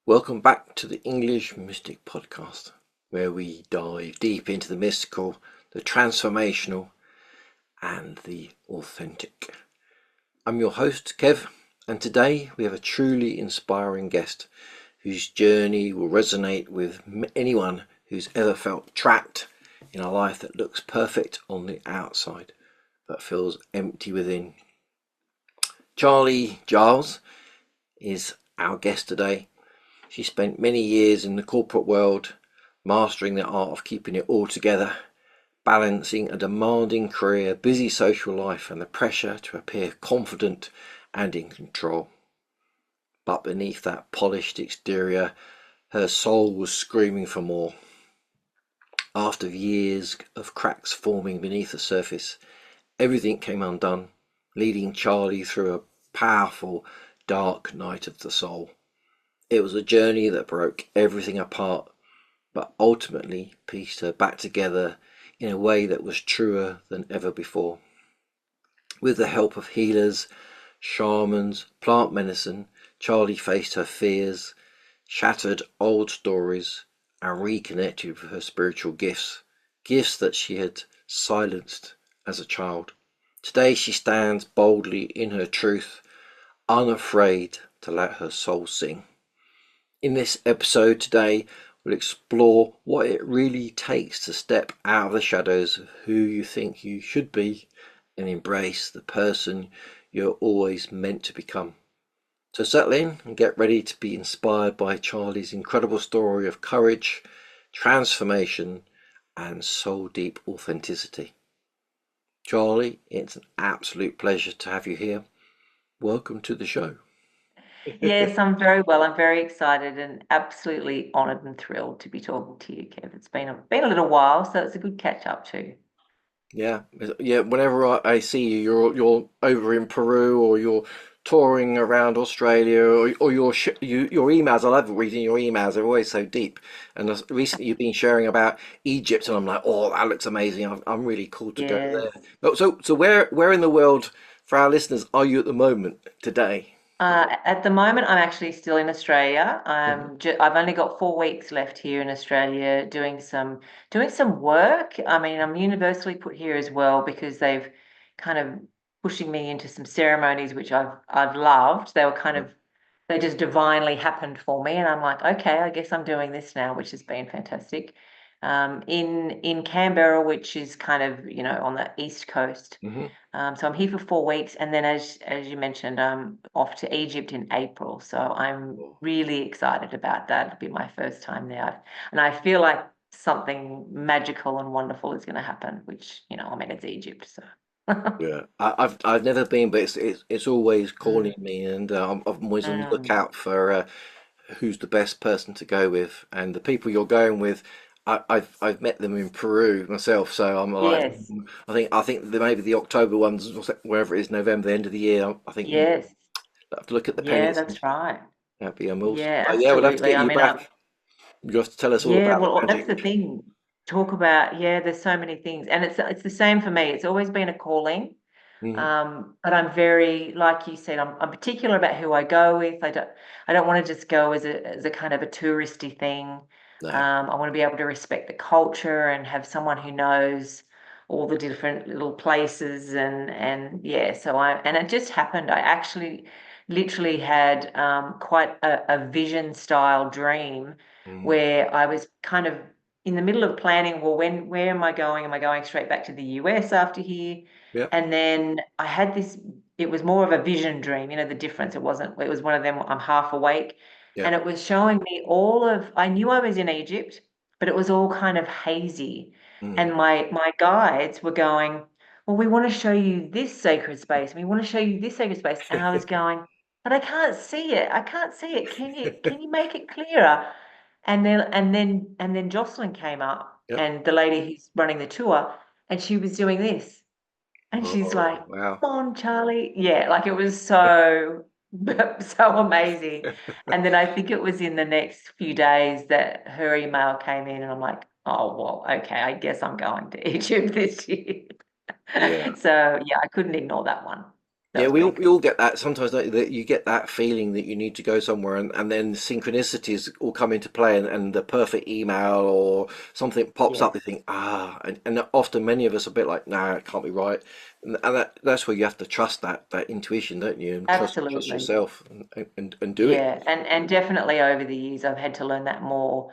Welcome back to the English Mystic podcast, where we dive deep into the mystical, the transformational, and the authentic. I'm your host, Kev, and today we have a truly inspiring guest whose journey will resonate with anyone who's ever felt trapped in a life that looks perfect on the outside but feels empty within. Giles is our guest today. She spent many years in the corporate world, mastering the art of keeping it all together, balancing a demanding career, busy social life, and the pressure to appear confident and in control. But beneath that polished exterior, her soul was screaming for more. After years of cracks forming beneath the surface, everything came undone, leading Charlie through a powerful, dark night of the soul. It was a journey that broke everything apart, but ultimately pieced her back together in a way that was truer than ever before. With the help of healers, shamans, plant medicine, Charlie faced her fears, shattered old stories, and reconnected with her spiritual gifts, gifts that she had silenced as a child. Today she stands boldly in her truth, unafraid to let her soul sing. In this episode today, we'll explore what it really takes to step out of the shadows of who you think you should be and embrace the person you're always meant to become. So settle in and get ready to be inspired by Charlie's incredible story of courage, transformation, and soul-deep authenticity. Charlie, it's an absolute pleasure to have you here. Welcome to the show. Yes, I'm very well. I'm very excited and absolutely honoured and thrilled to be talking to you, Kev. It's been a little while, so it's a good catch up too. Yeah, yeah. Whenever I see you, you're over in Peru or you're touring around Australia or your emails. I love reading your emails. They're always so deep. And recently you've been sharing about Egypt, and I'm like, oh, that looks amazing. I'm really cool to go Yes. there. So where in the world for our listeners are you at the moment today? At the moment, I'm actually still in Australia. Mhm. I've only got 4 weeks left here in Australia doing some work. I mean, I'm universally put here as well because they've kind of pushing me into some ceremonies which I've loved. They just divinely happened for me, and I'm like, okay, I guess I'm doing this now, which has been fantastic. In Canberra, which is kind of on the east coast. Mhm. So I'm here for 4 weeks, and then as you mentioned, I'm off to Egypt in April. So I'm really excited about that. It'll be my first time there, and I feel like something magical and wonderful is going to happen. Which I mean, it's Egypt, so. Yeah, I've never been, but it's always calling Mm, me, and I'm always on the mm. lookout for who's the best person to go with, and the people you're going with. I've met them in Peru myself, so I'm like, Yes, I think maybe the October ones, wherever it is, November, the end of the year. I think yes, I have to look at the yeah, pennies. that's right. That'd be awesome. Yeah, But yeah, we'll have to absolutely. get I you mean, back. You have to tell us all yeah, about the well, that's magic. the thing. Talk about, yeah, there's so many things, and it's the same for me. It's always been a calling. Hmm. But I'm very, like you said, I'm particular about who I go with. I don't want to just go as a kind of a touristy thing. No. I want to be able to respect the culture and have someone who knows all the different little places and yeah. And it just happened. I actually literally had quite a vision style dream Hmm. where I was kind of in the middle of planning. Well, where am I going? Am I going straight back to the US after here? Yep. And then I had this, it was more of a vision dream, the difference. It was one of them, I'm half awake. And Yep. it was showing me I knew I was in Egypt, but it was all kind of hazy. Hmm. And my guides were going, well, we want to show you this sacred space. And we want to show you this sacred space. And I was going, but I can't see it. I can't see it. Can you make it clearer? And then Jocelyn came up, Yep. and the lady who's running the tour, and she was doing this. And she's Oh like, wow. come on, Charlie. Yeah, like it was so, so amazing. And then I think it was in the next few days that her email came in, and I'm like, oh, well, okay, I guess I'm going to Egypt this year. Yeah. So yeah, I couldn't ignore that one. That Yeah, was we big. all get that. Sometimes that you get that feeling that you need to go somewhere, and then synchronicities all come into play, and the perfect email or something pops up. Yes, You think, and often many of us are a bit like, nah, it can't be right, and that's where you have to trust that intuition, don't you? And trust absolutely. yourself, and do it. Yeah, and definitely over the years, I've had to learn that more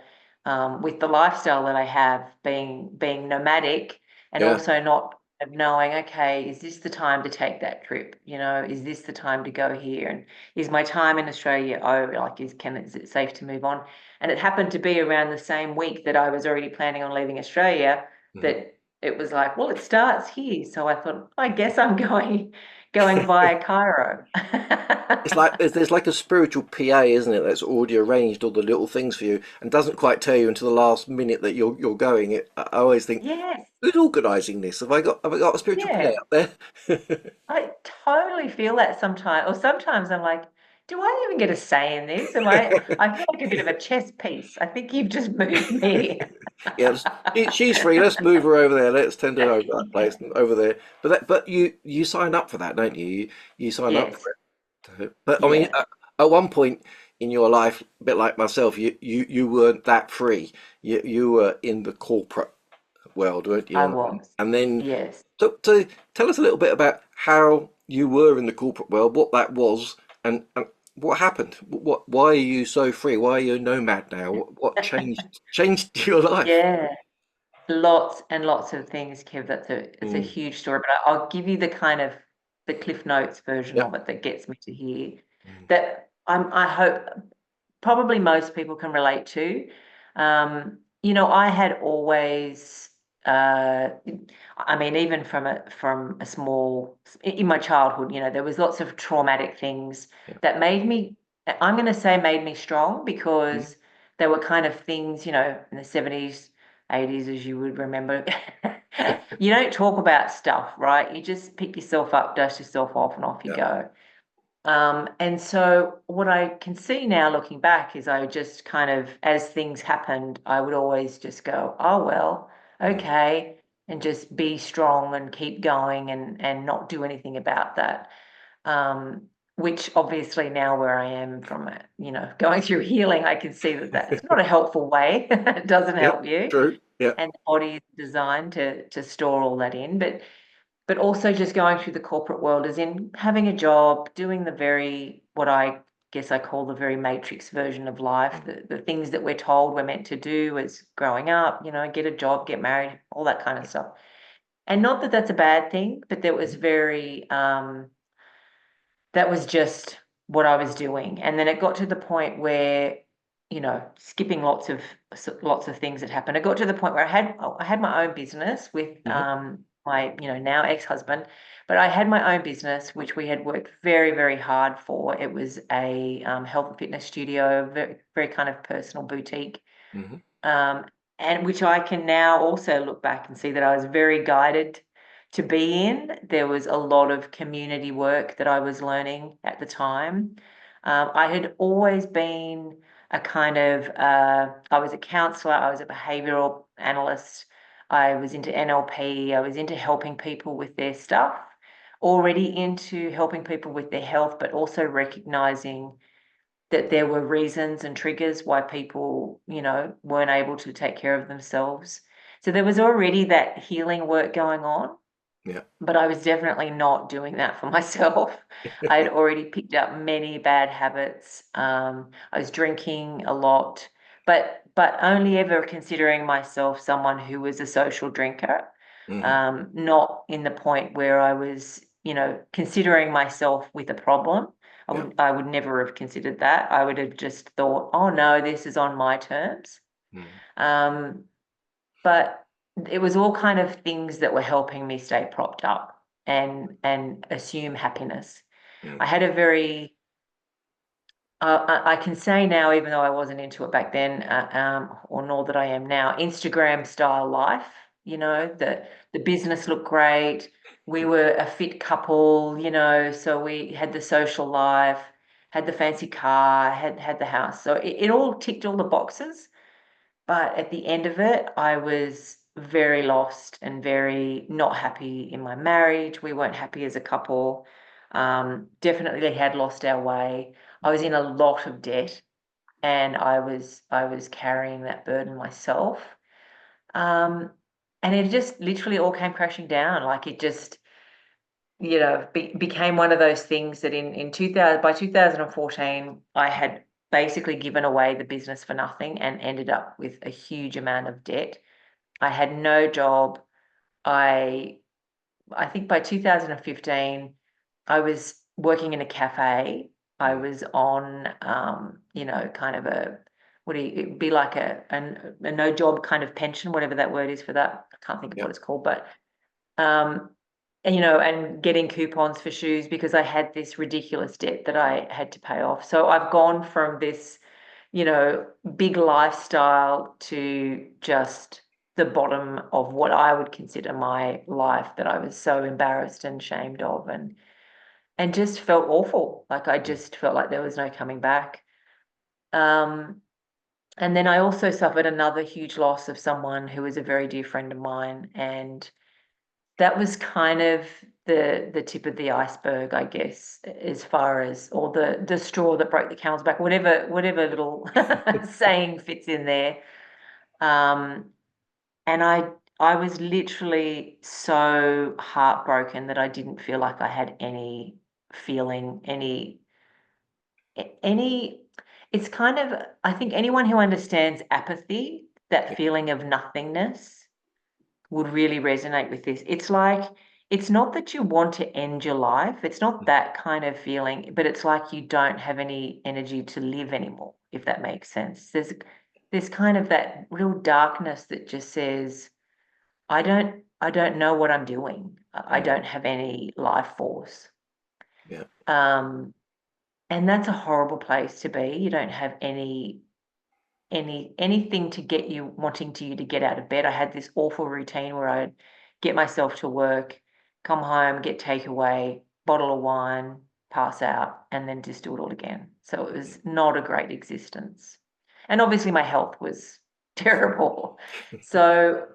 with the lifestyle that I have, being nomadic, and Yeah. also not of knowing, okay, is this the time to take that trip? You know, is this the time to go here? And is my time in Australia over? Like, is it safe to move on? And it happened to be around the same week that I was already planning on leaving Australia Mhm. that it was like, well, it starts here. So I thought, I guess I'm going via Cairo. It's like there's like a spiritual PA, isn't it? That's already arranged all the little things for you, and doesn't quite tell you until the last minute that you're going. I always think, Yes, who's organising this? Have I got a spiritual PA yeah. up there? I totally feel that sometimes, or sometimes I'm like, do I even get a say in this? I feel like a bit of a chess piece. I think you've just moved me. Yeah, she's free. Let's move her over there. Let's send her over that place and over there. But you sign up for that, don't you? You sign up Yes, for it. But I mean, yeah, at one point in your life, a bit like myself, you weren't that free. You were in the corporate world, weren't you? I And was. and then Yes. so tell us a little bit about how you were in the corporate world, what that was, and what happened. Why are you so free? Why are you a nomad now? What changed your life? Yeah. Lots and lots of things, Kev. It's a Mm. huge story, but I'll give you the kind of the Cliff Notes version Yep. of it that gets me to here. Mm. I hope probably most people can relate to. You know, I had always, I mean, even from a small in my childhood, you know, there was lots of traumatic things Yeah. that made me. I'm going to say made me strong Mm. because there were kind of things, you know, in the 70s, 80s, as you would remember. You don't talk about stuff, right? You just pick yourself up, dust yourself off, and off you Yeah. go. And so what I can see now looking back is I just kind of, as things happened, I would always just go, oh, well, Mm. okay, and just be strong and keep going and not do anything about that. Um, which obviously now where I am from, you know, going through healing, I can see that that's not a helpful way. It doesn't Yeah. help you. True. Yeah. And the body is designed to store all that in. But also just going through the corporate world as in having a job, doing the very, what I guess I call the very matrix version of life, Mm. the things that we're told we're meant to do as growing up, you know, get a job, get married, all that kind of stuff. And not that that's a bad thing, but there was very, that was just what I was doing. And then it got to the point where, you know, skipping lots of things that happened. It got to the point where I had my own business with Mm-hmm. my, you know, now ex-husband, but I had my own business which we had worked very, very hard for. It was a health and fitness studio, very, very kind of personal boutique. Mm-hmm. um, and which I can now also look back and see that I was very guided to be in. There was a lot of community work that I was learning at the time. I had always been a kind of, I was a counselor, I was a behavioral analyst, I was into NLP, I was into helping people with their stuff, already into helping people with their health, but also recognizing that there were reasons and triggers why people, you know, weren't able to take care of themselves. So there was already that healing work going on, Yeah. but I was definitely not doing that for myself. I had already picked up many bad habits. I was drinking a lot, but only ever considering myself someone who was a social drinker, Mm-hmm. not in the point where I was, you know, considering myself with a problem. Yeah. I would never have considered that. I would have just thought, oh no, this is on my terms. Mm. Um, but it was all kind of things that were helping me stay propped up and assume happiness. I Mm. had a very I can say now, even though I wasn't into it back then, or nor that I am now, Instagram style life. You know, the business looked great. We were a fit couple. You know, so we had the social life, had the fancy car, had the house. So it all ticked all the boxes. But at the end of it, I was very lost and very not happy in my marriage. We weren't happy as a couple. Definitely had lost our way. I was in a lot of debt, and I was carrying that burden myself. Um, and it just literally all came crashing down. Like it just, became one of those things that in 2000 by 2014, I had basically given away the business for nothing and ended up with a huge amount of debt. I had no job. I I think by 2015, I was working in a cafe. I Mm. was on, kind of it'd be like a no job kind of pension, whatever that word is for that. I can't think of what Yep. it's called, but, um, and getting coupons for shoes because I had this ridiculous debt that I had to pay off. So I've gone from this, you know, big lifestyle to just the bottom of what I would consider my life that I was so embarrassed and ashamed of, and just felt awful. Like I Mm. just felt like there was no coming back. Um, and then I also suffered another huge loss of someone who was a very dear friend of mine, and that was kind of the tip of the iceberg, I guess, as far as, or the straw that broke the camel's back, whatever little saying fits in there. Um, and I was literally so heartbroken that I didn't feel like I had any feeling, any. It's kind of, I think anyone who understands apathy, that Yep. feeling of nothingness, would really resonate with this. It's like, it's not that you want to end your life, it's not that kind of feeling, but it's like you don't have any energy to live anymore, if that makes sense. There's kind of that real darkness that just says, I don't know what I'm doing. I Mm. don't have any life force. Yeah. Um, and that's a horrible place to be. You don't have anything to get you wanting to you to get out of bed. I had this awful routine where I'd get myself to work, come home, get takeaway, bottle of wine, pass out, and then just do it all again. So it Yeah. was not a great existence. And obviously my health was terrible. So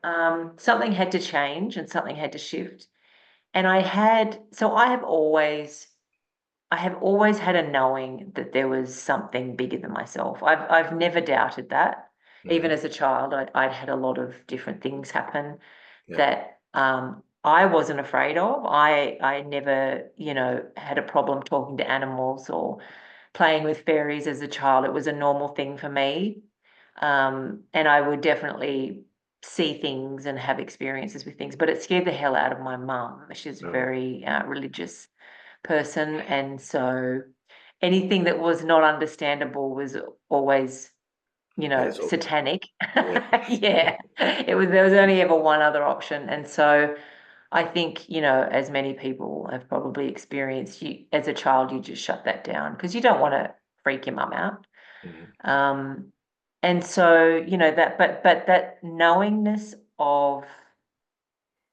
something had to change and something had to shift. And I have always had a knowing that there was something bigger than myself. I've never doubted that. Even Mhm. as a child, I'd had a lot of different things happen Yep. that I wasn't afraid of. I never, had a problem talking to animals or playing with fairies as a child. It was a normal thing for me. And I would definitely see things and have experiences with things, but it scared the hell out of my mum. She's a Oh, very religious person, and so anything that was not understandable was always, hands off. satanic. Yeah. Yeah, there was only ever one other option, and so I think, as many people have probably experienced, you as a child, you just shut that down because you don't want to freak your mum out. Mhm. Um, and so, but that knowingness of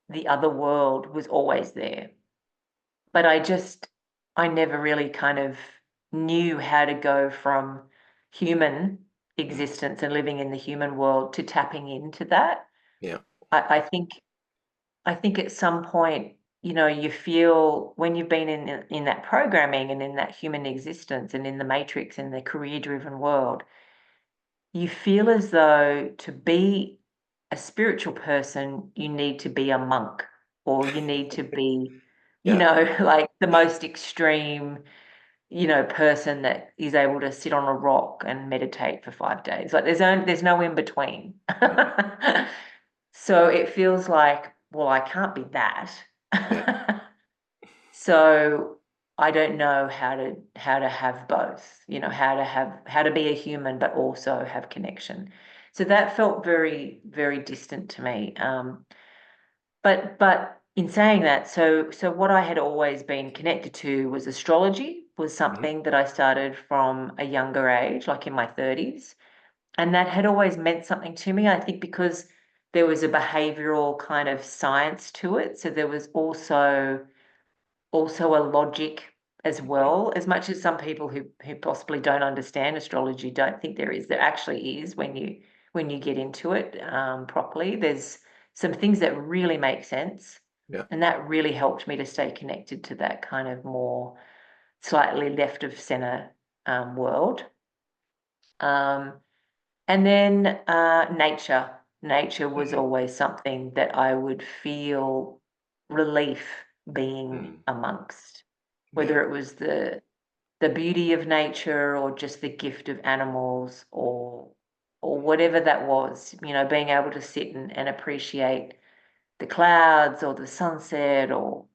the other world was always there. But I never really kind of knew how to go from human Mm. existence and living in the human world to tapping into that. Yeah. I think at some point, you feel when you've been in that programming and in that human existence and in the matrix and the career driven world, you feel as though to be a spiritual person, you need to be a monk, or you need to be, Yeah. like the most extreme, person that is able to sit on a rock and meditate for 5 days. Like there's no in between. Mhm. So it feels like, well, I can't be that. Yeah. So I don't know how to have both, how to be a human but also have connection. So that felt very, very distant to me. But in saying that, so what I had always been connected to was astrology, was Mhm. something that I started from a younger age, like in my 30s. And that had always meant something to me, I think, because there was a behavioral kind of science to it. So there was also a logic as Mhm. well. As much as some people who possibly don't understand astrology don't think there is, there actually is when you get into it properly. There's some things that really make sense. Yeah. And that really helped me to stay connected to that kind of more slightly left of center world. Um, and then nature. Nature was Mm, always something that I would feel relief being mm, amongst, yeah. whether it was the beauty of nature or just the gift of animals or whatever that was, being able to sit and appreciate the clouds or the sunset or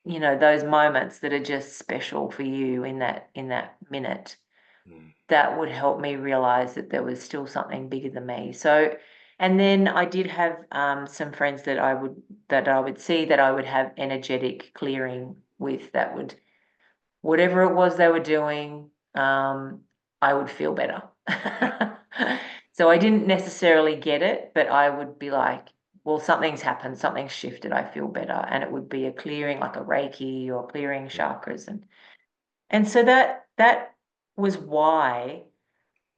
those moments that are just special for you in that minute. Mm, That would help me realize that there was still something bigger than me. So, and then I did have some friends that I would see that I would have energetic clearing with, that would, whatever it was they were doing, I would feel better. yeah. So I didn't necessarily get it, but I would be like, well, something's happened, something's shifted, I feel better. And it would be a clearing, like a Reiki or clearing Mm, chakras. And so that was why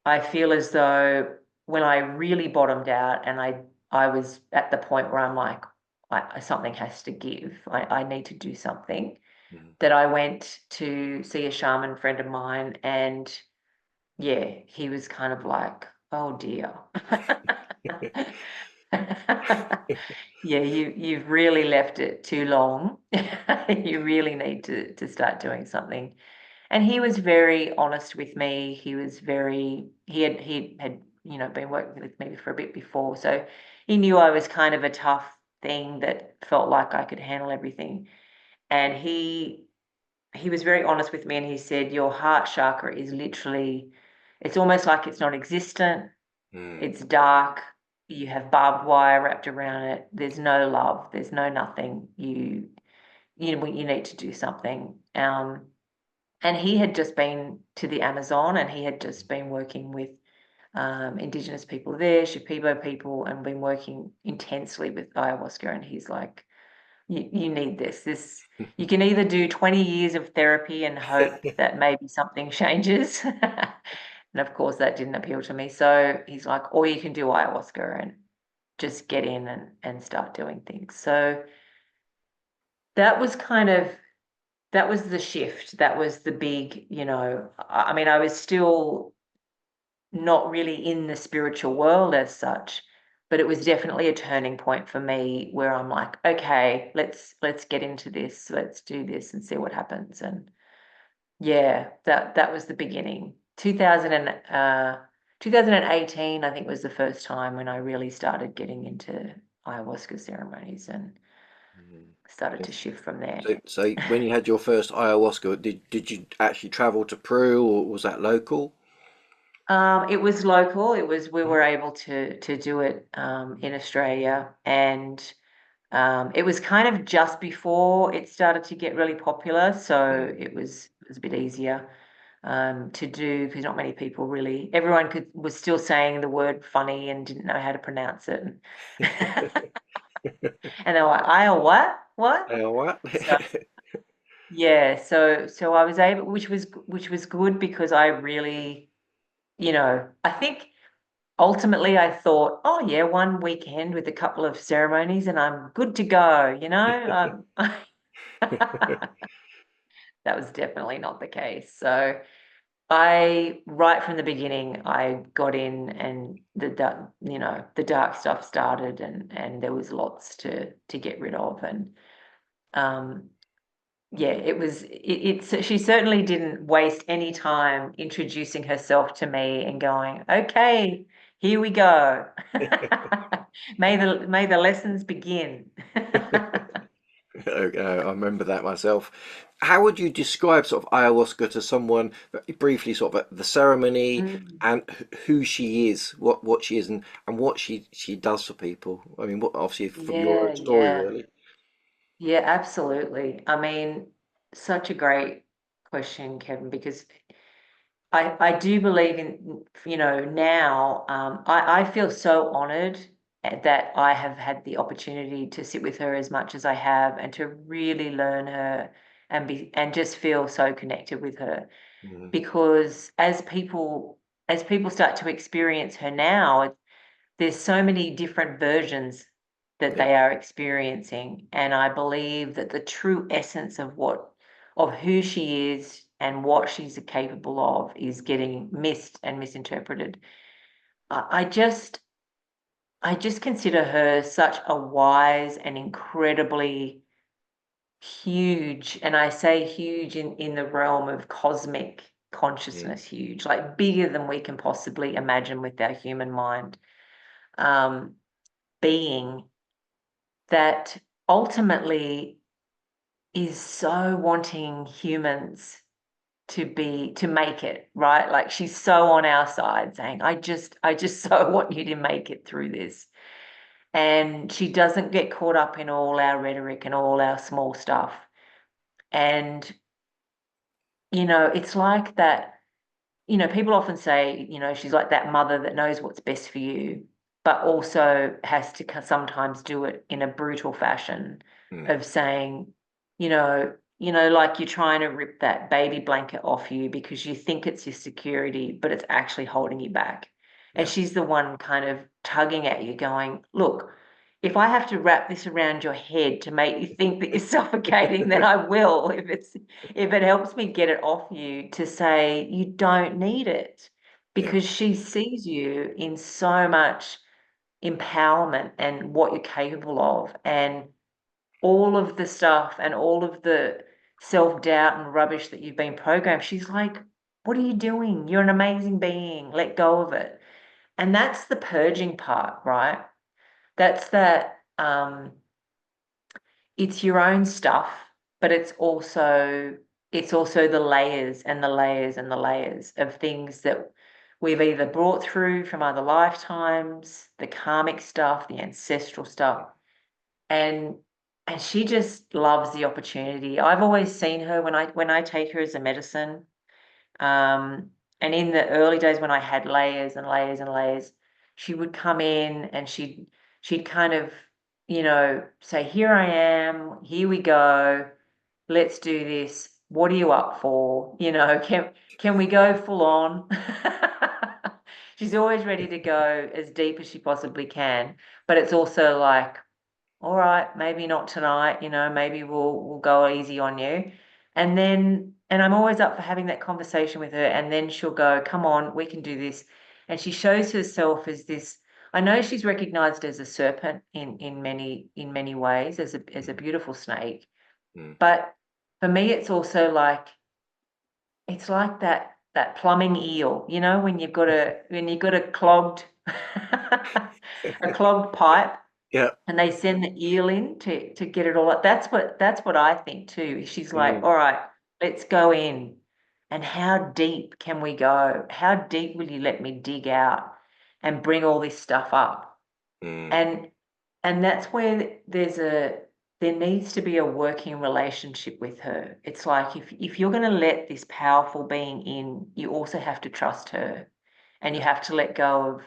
I feel as though when I really bottomed out and I was at the point where I'm like, something has to give. I need to do something, mm. that I went to see a shaman friend of mine, and yeah, he was kind of like, oh dear. Yeah, you've really left it too long. You really need to start doing something. And he was very honest with me. He had been working with me for a bit before, so he knew I was kind of a tough thing that felt like I could handle everything. And he was very honest with me, and he said, your heart chakra is literally, it's almost like it's not existent. Mm, It's dark. You have barbed wire wrapped around it. There's no love. There's no nothing. You need to do something. And he had just been to the Amazon, and he had just been working with Indigenous people there, Shipibo people, and been working intensely with ayahuasca. And he's like, you need this. You can either do 20 years of therapy and hope that maybe something changes. And of course, that didn't appeal to me. So he's like, or you can do ayahuasca and just get in and start doing things. So that was kind of, that was the shift. That was the big, I mean, I was still not really in the spiritual world as such, but it was definitely a turning point for me where I'm like, okay, let's get into this, let's do this and see what happens. And yeah, that was the beginning. 2018, I think, was the first time when I really started getting into ayahuasca ceremonies and mm. started to Yes. shift from there. So when you had your first ayahuasca, did you actually travel to Peru, or was that local? It was local. We Mm, were able to do it in Australia, and it was kind of just before it started to get really popular, so mm. it was a bit easier to do, because not many people really. Everyone was still saying the word funny and didn't know how to pronounce it, and they were like, "I what what?" What? So yeah, so I was able, which was good, because I really, I think. Ultimately, I thought, oh yeah, one weekend with a couple of ceremonies and I'm good to go, That was definitely not the case. So right from the beginning, I got in, and the dark stuff started, and there was lots to get rid of. And um, yeah, she certainly didn't waste any time introducing herself to me and going, okay, here we go. May the lessons begin. Okay, I remember that myself. How would you describe sort of ayahuasca to someone, very briefly, sort of the ceremony Mm, and who she is, what she is, and what she does for people? I mean, what, obviously from your yeah, own story, yeah, really. yeah, absolutely. I mean, such a great question, Kevin, because I do believe in, now, I feel so honored that I have had the opportunity to sit with her as much as I have, and to really learn her and just feel so connected with her. Mm, Because as people start to experience her now, there's so many different versions that Yeah. they are experiencing. And I believe that the true essence of who she is and what she's capable of is getting missed and misinterpreted. I just consider her such a wise and incredibly huge, and I say huge in the realm of cosmic Mm. consciousness, huge, like bigger than we can possibly imagine with our human mind, um, being that ultimately is so wanting humans to make it, right? Like she's so on our side saying, I just so want you to make it through this. And she doesn't get caught up in all our rhetoric and all our small stuff. And, it's like that. People often say, she's like that mother that knows what's best for you, but also has to sometimes do it in a brutal fashion Mm. of saying, like you're trying to rip that baby blanket off you because you think it's your security, but it's actually holding you back. And Yeah. she's the one kind of tugging at you, going, look, if I have to wrap this around your head to make you think that you're suffocating, then I will. If it helps me get it off you, to say you don't need it, Yeah. because she sees you in so much empowerment and what you're capable of, and all of the stuff and all of the self-doubt and rubbish that you've been programmed. She's like, what are you doing? You're an amazing being. Let go of it. And that's the purging part, right? That's that it's your own stuff, but it's also the layers and the layers and the layers of things that we've either brought through from other lifetimes, the karmic stuff, the ancestral stuff. And she just loves the opportunity. I've always seen her when I take her as a medicine. And in the early days when I had layers and layers and layers, she would come in and she'd kind of, say, here I am, here we go, let's do this. What are you up for? Can we go full on? She's always ready to go as deep as she possibly can, but it's also like, all right, maybe not tonight, maybe we'll go easy on you. And I'm always up for having that conversation with her. And then she'll go, come on, we can do this. And she shows herself as this. I know she's recognized as a serpent in many ways, as a Mm. beautiful snake. Mm. But for me, it's like that plumbing eel, when you've got a clogged a clogged pipe, Yeah. and they send the eel in to get it all up. That's what I think too. She's like, Mm. all right, let's go in. And how deep can we go? How deep will you let me dig out and bring all this stuff up? Mm. And that's where there needs to be a working relationship with her. It's like if you're going to let this powerful being in, you also have to trust her, and you Yeah. have to let go of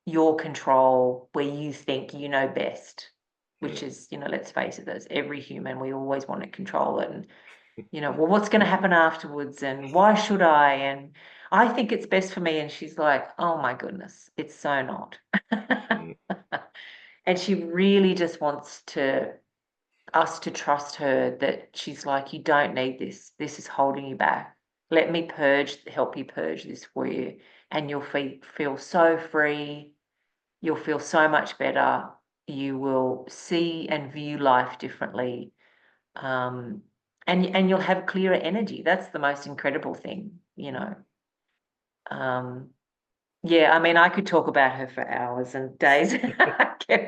your control where you think you know best, which Mm. is, let's face it, there's every human, we always want to control it. And, well, what's going to happen afterwards? And why should I? And I think it's best for me. And she's like, oh my goodness, it's so not. Mm. And she really just wants us to trust her, that she's like, you don't need this. This is holding you back. Let me help you purge this for you. And you'll feel so free. You'll feel so much better. You will see and view life differently. Um, and you'll have clearer energy. That's the most incredible thing. Um, yeah, I mean, I could talk about her for hours and days.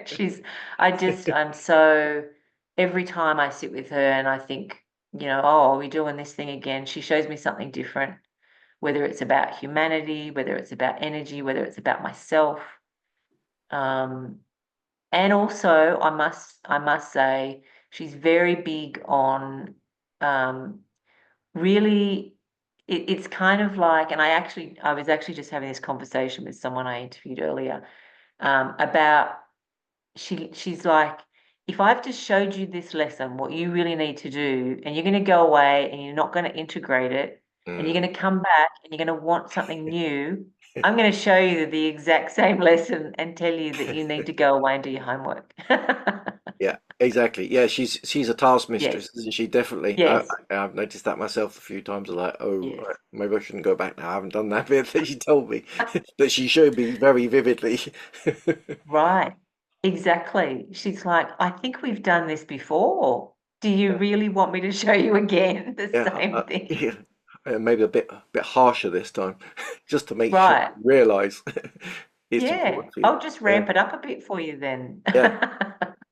She's, I'm so, every time I sit with her and I think, oh, are we doing this thing again? She shows me something different, whether it's about humanity, whether it's about energy, whether it's about myself. Um, And also, I must say, she's very big on really. It's kind of like, and I was actually just having this conversation with someone I interviewed earlier, about she's like, if I've just showed you this lesson, what you really need to do, and you're going to go away and you're not going to integrate it, and you're Mm. going to come back and you're going to want something new. I'm going to show you the exact same lesson and tell you that you need to go away and do your homework. Yeah, exactly. Yeah, she's a task mistress, Yes, isn't she? Definitely. yes, I've noticed that myself a few times. I'm like, oh, yes. maybe I shouldn't go back now. I haven't done that bit that she told me, that she showed me very vividly. Right. Exactly. She's like, I think we've done this before. Do you really want me to show you again the Yeah, same thing? yeah. Maybe a bit harsher this time, just to make sure Right. you realise it's Yeah. important for you. I'll just Yeah, ramp it up a bit for you then. yeah,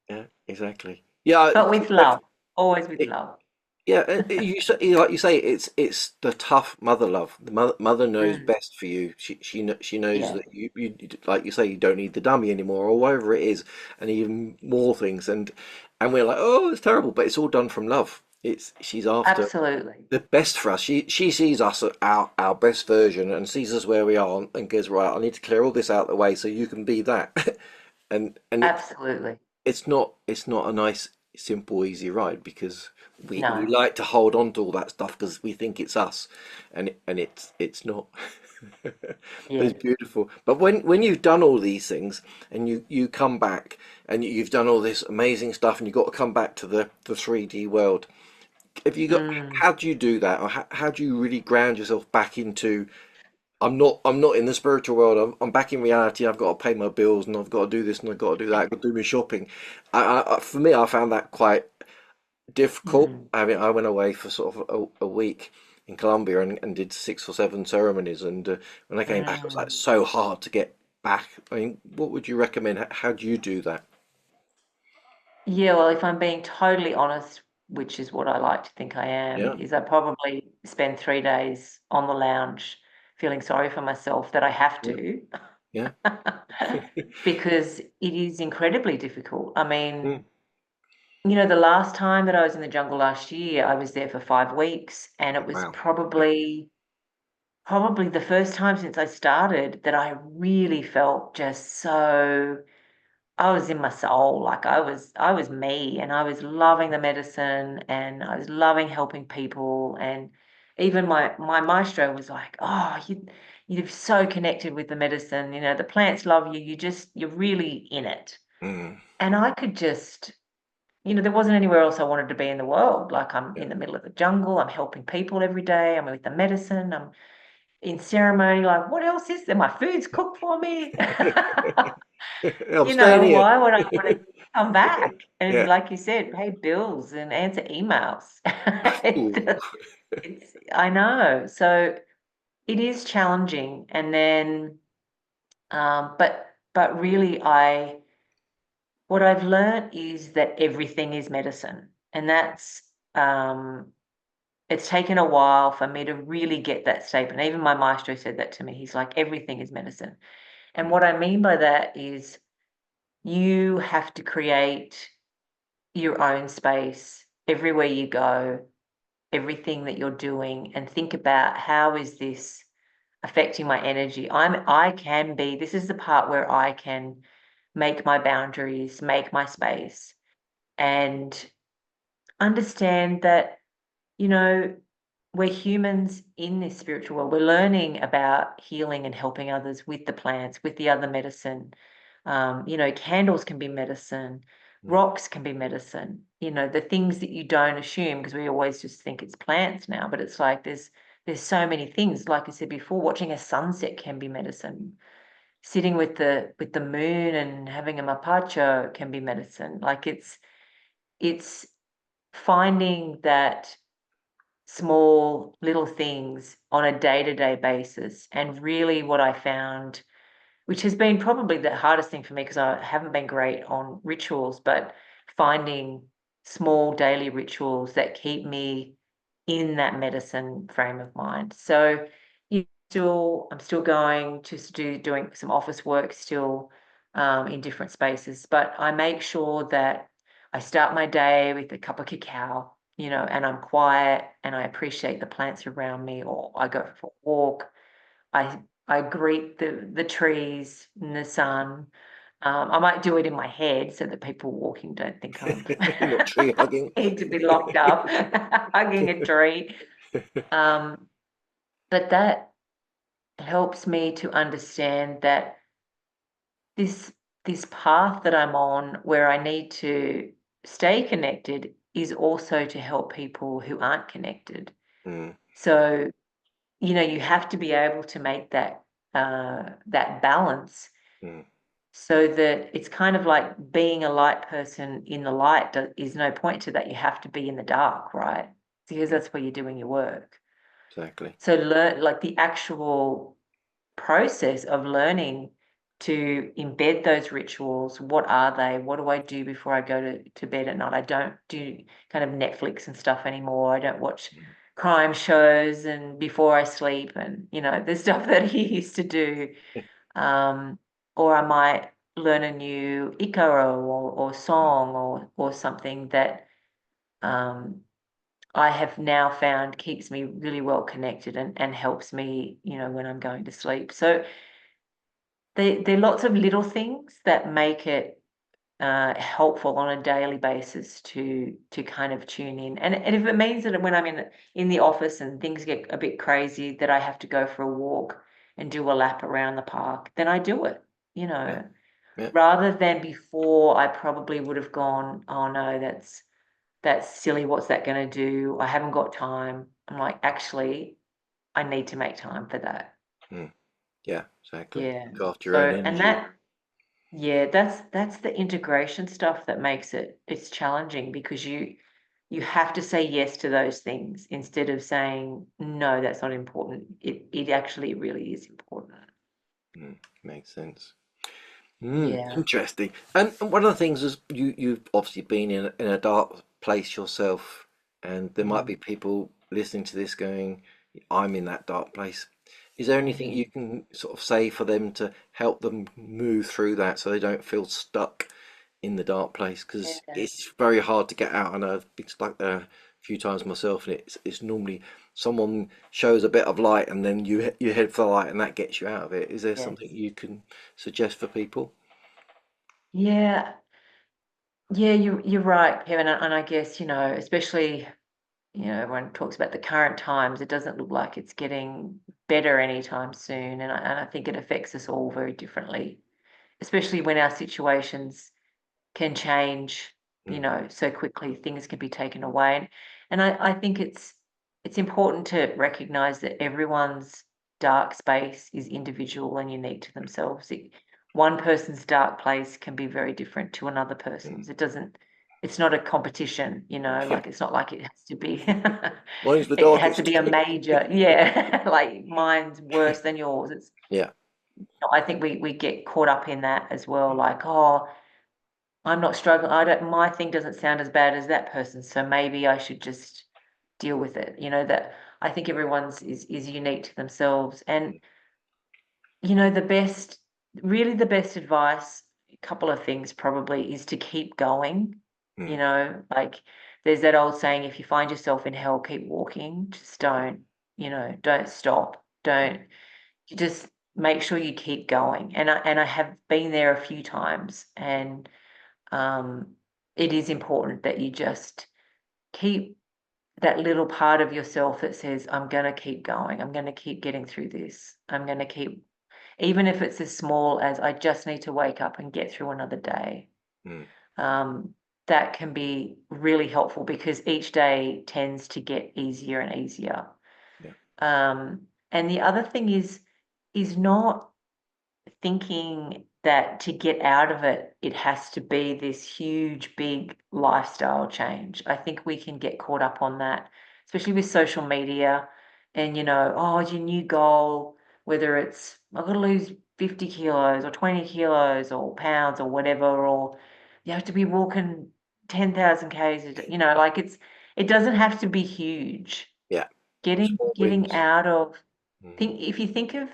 yeah, exactly. Yeah, But with love, always with it, love. yeah. Like you say, it's the tough mother love. The mother knows Mm, best for you. She knows yeah, that you like you say, you don't need the dummy anymore, or whatever it is, and even more things. And we're like, oh, it's terrible, but it's all done from love. She's after absolutely. the best for us. She sees us at our best version and sees us where we are and goes, right, I need to clear all this out of the way so you can be that. And Absolutely. it's not a nice, simple, easy ride, because we No. like to hold on to all that stuff because we think it's us, and it's not. But Yeah. it's beautiful. But when you've done all these things and you come back and you've done all this amazing stuff and you've got to come back to the 3D world, have you got, Mm, how do you do that, or how do you really ground yourself back into, I'm not in the spiritual world, I'm back in reality, I've got to pay my bills and I've got to do this and I've got to do that, I've got to do my shopping. For me, I found that quite difficult. mm, I mean, I went away for sort of a week in Colombia and did 6 or 7 ceremonies, and when I came back it was like mm. so hard to get back. I mean, what would you recommend? How do you do that? Yeah, well, if I'm being totally honest, which is what I like to think I am, Yeah, is I probably spend 3 days on the lounge feeling sorry for myself that I have yeah, to yeah. because it is incredibly difficult. I mean, Mm, the last time that I was in the jungle last year, I was there for 5 weeks, and it was wow. Yeah. probably the first time since I started that I really felt just so. I was in my soul, like I was me, and I was loving the medicine, and I was loving helping people, and even my maestro was like, "Oh, you're so connected with the medicine. The plants love you. You're really in it." Mm, And I could just, there wasn't anywhere else I wanted to be in the world. Like I'm yeah. in the middle of the jungle. I'm helping people every day. I'm with the medicine. I'm in ceremony. Like, what else is there? My food's cooked for me. I'm staying here. Why would I want to come back and, Yeah. like you said, pay bills and answer emails? Ooh. I know. So it is challenging. And then, but really, what I've learned is that everything is medicine. And um, it's taken a while for me to really get that statement. Even my maestro said that to me. He's like, everything is medicine. And Mm, what I mean by that is you have to create your own space everywhere you go, everything that you're doing, and think about how is this affecting my energy. I can be, this is the part where I can make my boundaries, make my space, and understand that, you know, we're humans in this spiritual world. We're learning about healing and helping others with the plants, with the other medicine. Candles can be medicine, mm, rocks can be medicine. The things that you don't assume because we always just think it's plants now, but it's like there's so many things. Like I said before, watching a sunset can be medicine. Sitting with the moon and having a mapacho can be medicine. Like it's finding that small little things on a day-to-day basis. And really what I found, which has been probably the hardest thing for me because I haven't been great on rituals, but finding small daily rituals that keep me in that medicine frame of mind. So I'm still going to doing some office work still in different spaces, but I make sure that I start my day with a cup of cacao, and I'm quiet and I appreciate the plants around me, or I go for a walk. I greet the trees and the sun. I might do it in my head so that people walking don't think I'm not tree hugging. need to be locked up hugging a tree. Um, but helps me to understand that this this path that I'm on, where I need to stay connected, is also to help people who aren't connected. mm, So, you have to be able to make that balance, mm, so that it's kind of like being a light person in the light is no point to that. You have to be in the dark, right? Because mm, that's where you're doing your work. exactly. So learn, like, the actual process of learning to embed those rituals. What are they? What do I do before I go to bed at night? I don't do kind of Netflix and stuff anymore. I don't watch Mm, crime shows and before I sleep, and the stuff that he used to do. Um, or I might learn a new ikaro, or mm, song, or something that um, I have now found keeps me really well connected, and helps me, when I'm going to sleep. So there are lots of little things that make it helpful on a daily basis to kind of tune in. And if it means that when I'm in the office and things get a bit crazy, that I have to go for a walk and do a lap around the park, then I do it. You yeah, know, yeah, rather than before, I probably would have gone, oh no, that's silly. What's that going to do? I haven't got time. I'm like, actually, I need to make time for that. mm, yeah, exactly. Yeah. Look after your own So, and energy. that, yeah, that's the integration stuff that makes it's challenging, because you have to say yes to those things instead of saying no, that's not important. It actually really is important. Mm, makes sense. Mm, Yeah. interesting. And one of the things is you've obviously been in a dark place yourself, and there might Mm, be people listening to this going, "I'm in that dark place." Is there anything mhm. you can sort of say for them to help them move through that so they don't feel stuck in the dark place? Because Yeah. it's very hard to get out. I know I've been stuck there a few times myself, and it's normally someone shows a bit of light, and then you head for the light, and that gets you out of it. Is there something Yes. you can suggest for people? Yeah. Yeah, you're right, Kevin. And I guess, especially, everyone talks about the current times. It doesn't look like it's getting better anytime soon. And I think it affects us all very differently, especially when our situations can change, Mm, so quickly. Things can be taken away. And I think it's important to recognize that everyone's dark space is individual and unique to themselves. One person's dark place can be very different to another mm. person's. It's not a competition, like, it's not like it has to be Mine's the it has to darkest. be a major, yeah, like mine's worse than yours. Yeah. I think we get caught up in that as well, like, oh, I'm not struggling. My thing doesn't sound as bad as that person, so maybe I should just deal with it. That I think everyone's is unique to themselves. And, the best, really the best advice, a couple of things probably, is to keep going. Mm, Like, there's that old saying, if you find yourself in hell, keep walking. Just don't stop. Don't You just make sure you keep going. And I have been there a few times, and um, it is important that you just keep that little part of yourself that says, I'm going to keep going. I'm going to keep getting through this. I'm going to keep, even if it's as small as I just need to wake up and get through another day. mm, Um, that can be really helpful, because each day tends to get easier and easier. yeah. And the other thing is not thinking that to get out of it, it has to be this huge, big lifestyle change. I think we can get caught up on that, especially with social media. And, oh, your new goal, whether it's, I've got to lose 50 kilos or 20 kilos or pounds or whatever, or you have to be walking 10,000 Ks, like, it doesn't have to be huge. Yeah. Small Getting wins. out of, Mm, if you think of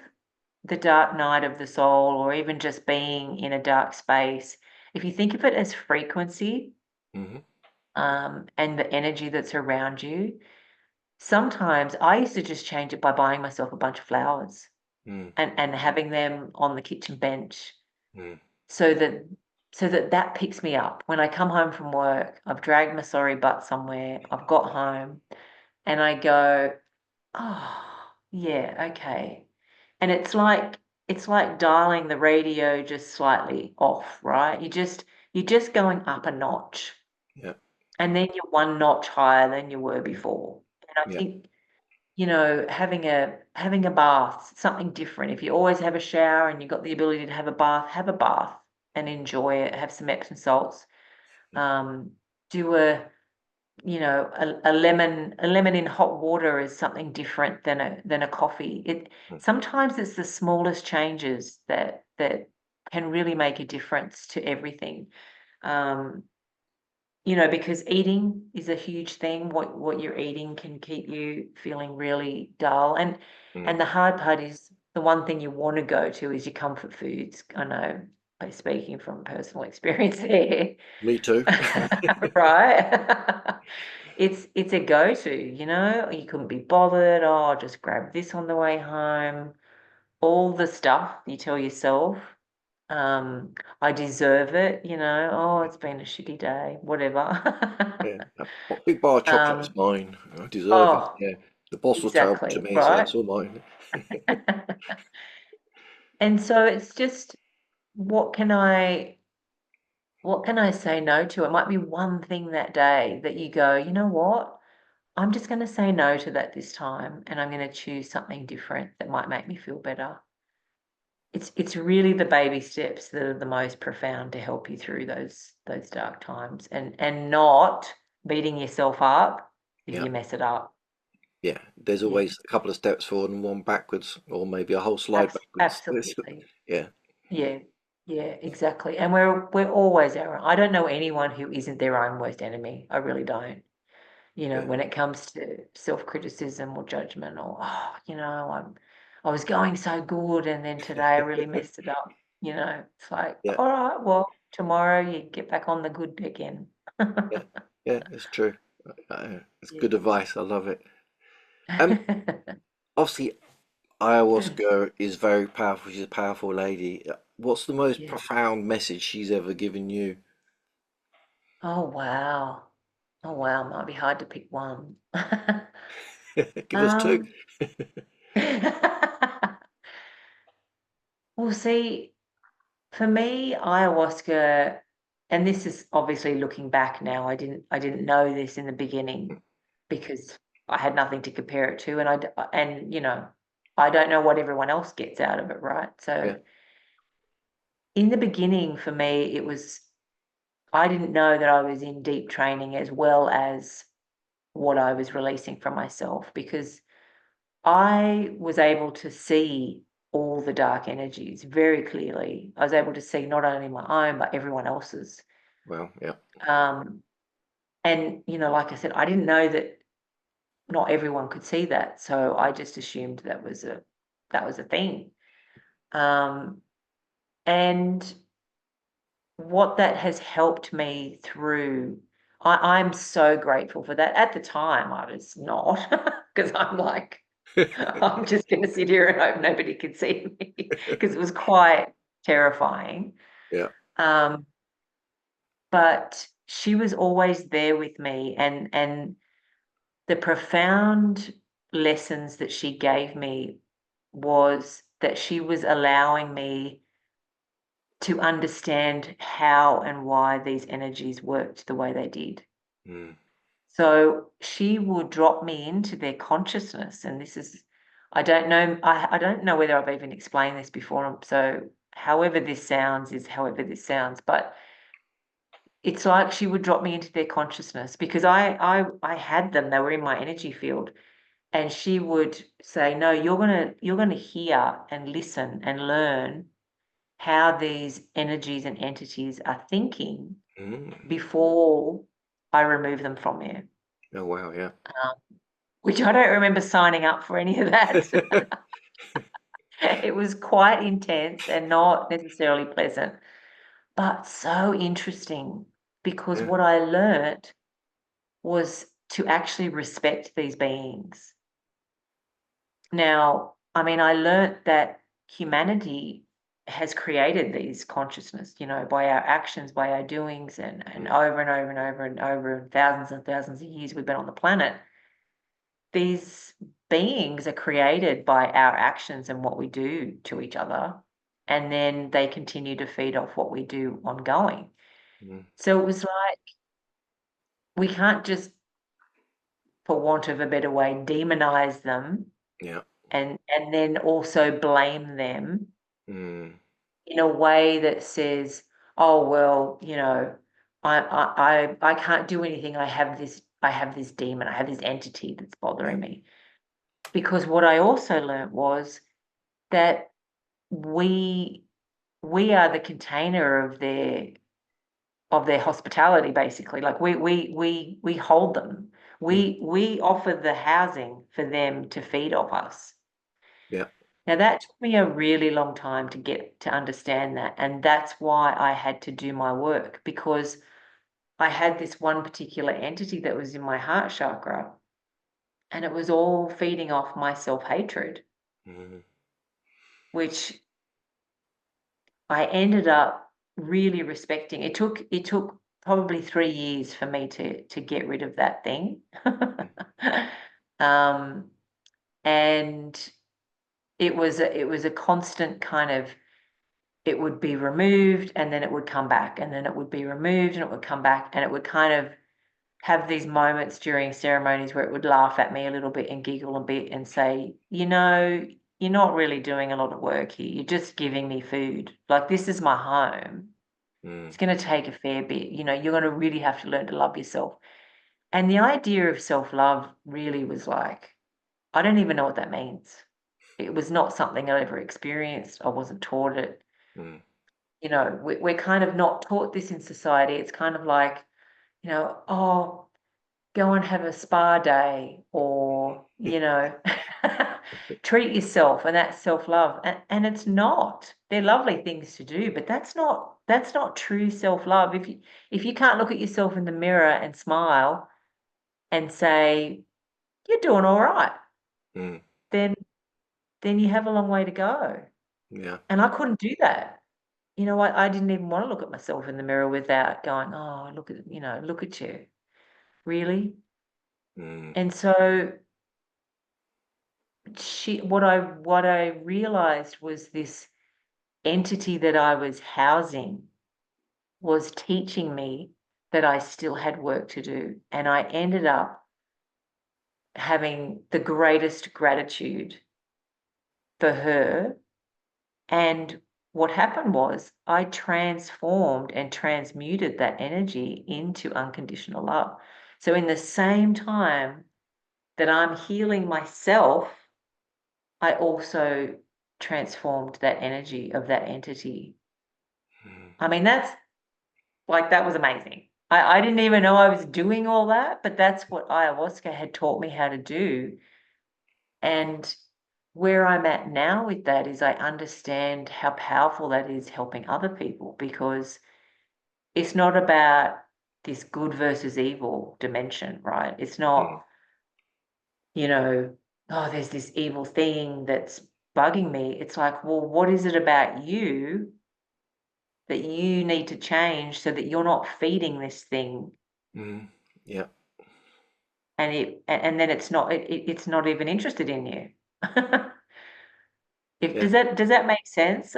the dark night of the soul, or even just being in a dark space, if you think of it as frequency, hmm and the energy that's around you, sometimes I used to just change it by buying myself a bunch of flowers, mm, and having them on the kitchen bench, mm, so that picks me up when I come home from work. I've dragged my sorry butt somewhere. I've got home, and I go, oh, yeah, okay. And it's like dialing the radio just slightly off, right? You're just going up a notch, Yeah. and then you're one notch higher than you were before. And I Yeah. think, having a bath, something different. If you always have a shower and you've got the ability to have a bath and enjoy it, have some Epsom salts. Um, do a lemon in hot water is something different than a coffee. Mm. Sometimes it's the smallest changes that can really make a difference to everything. Um, because eating is a huge thing. What you're eating can keep you feeling really dull. And Mm. the hard part is the one thing you want to go to is your comfort foods. I know, by speaking from personal experience there. Me too. Right? It's a go-to, you couldn't be bothered. Oh, I'll just grab this on the way home. All the stuff you tell yourself, I deserve it, oh, it's been a shitty day, whatever. Yeah. Big bar of chocolate is Um, mine. I deserve it. oh, Yeah. The boss was terrible to exactly, me, so right? that's all mine. And so it's just, what can I what can I say no to? It might be one thing that day that you go, you know what? I'm just going to say no to that this time, and I'm going to choose something different that might make me feel better. It's really the baby steps that are the most profound to help you through those dark times, and not beating yourself up if Yeah. you mess it up. Yeah. There's Yeah, always a couple of steps forward and one backwards, or maybe a whole slide backwards. absolutely. Yeah. Yeah, yeah, exactly. And we're always our own. I don't know anyone who isn't their own worst enemy. I really don't. Yeah. When it comes to self-criticism or judgment, or, I was going so good and then today I really messed it up. It's like, Yeah. all right, well, tomorrow you get back on the good again. Yeah. Yeah. It's true. It's Yeah. good advice. I love it. Um, Obviously, ayahuasca is very powerful. She's a powerful lady. What's the most Yeah. profound message she's ever given you? Oh, wow. Oh, wow. Might be hard to pick one. Give us two. Um, well, see, for me, ayahuasca, and this is obviously looking back now, I didn't know this in the beginning because I had nothing to compare it to, I don't know what everyone else gets out of it, right? Yeah. So in the beginning, for me, I didn't know that I was in deep training as well as what I was releasing from myself, because I was able to see all the dark energies very clearly. I was able to see not only my own, but everyone else's. Well, yeah. Um, and, like I said, I didn't know that not everyone could see that. So I just assumed that was a thing. Um, and what that has helped me through, I'm so grateful for that. At the time, I was not, because I'm like, I'm just going to sit here and hope nobody can see me, because it was quite terrifying. Yeah. Um, but she was always there with me, and the profound lessons that she gave me was that she was allowing me to understand how and why these energies worked the way they did. Mm. So she would drop me into their consciousness, and this is, I don't know whether I've even explained this before. So however this sounds is however this sounds, but it's like she would drop me into their consciousness, because I had them, they were in my energy field, and she would say, no, you're gonna hear and listen and learn how these energies and entities are thinking Mm. before I remove them from you. Oh, wow. Yeah. Which I don't remember signing up for any of that. It was quite intense and not necessarily pleasant, but so interesting, because Yeah. what I learnt was to actually respect these beings. Now, I mean, I learnt that humanity has created these consciousness, by our actions, by our doings, and Mm. over and over and over and over, thousands and thousands of years we've been on the planet. These beings are created by our actions and what we do to each other, and then they continue to feed off what we do ongoing. Mm. So it was like we can't just, for want of a better way, demonize them Yeah. and then also blame them Mm. in a way that says, oh well, I can't do anything. I have this demon, I have this entity that's Yeah. bothering me. Because what I also learned was that we we are the container of their hospitality, basically. Like we hold them. Mm. We offer the housing for them to feed off us. Yeah. Now that took me a really long time to get to understand that. And that's why I had to do my work, because I had this one particular entity that was in my heart chakra, and it was all feeding off my self-hatred, Mm. which I ended up really respecting. It took probably 3 years for me to get rid of that thing. um, and it was a constant kind of, it would be removed and then it would come back, and then it would be removed and it would come back, and it would kind of have these moments during ceremonies where it would laugh at me a little bit and giggle a bit and say, you're not really doing a lot of work here. You're just giving me food. Like, this is my home. Mm. It's going to take a fair bit. You're going to really have to learn to love yourself. And the idea of self-love really was like, I don't even know what that means. It was not something I ever experienced. I wasn't taught it. Mm. We're kind of not taught this in society. It's kind of like, oh, go and have a spa day, or, treat yourself, and that's self-love. And it's not. They're lovely things to do, but that's not true self-love. If you can't look at yourself in the mirror and smile and say, you're doing all right, Mm. then you have a long way to go. Yeah. And I couldn't do that. I didn't even want to look at myself in the mirror without going, oh, look at you. Really? Mm. And so what I realized was this entity that I was housing was teaching me that I still had work to do. And I ended up having the greatest gratitude for her. And what happened was I transformed and transmuted that energy into unconditional love. So in the same time that I'm healing myself, I also transformed that energy of that entity. Mm. I mean, that was amazing. I didn't even know I was doing all that, but that's what ayahuasca had taught me how to do. And where I'm at now with that is I understand how powerful that is helping other people, because it's not about this good versus evil dimension, right? It's Mm. not, you know, oh, there's this evil thing that's bugging me. It's like, well, what is it about you that you need to change so that you're not feeding this thing, Mm. Yeah. and then it's not even interested in you. If Yeah. does that make sense?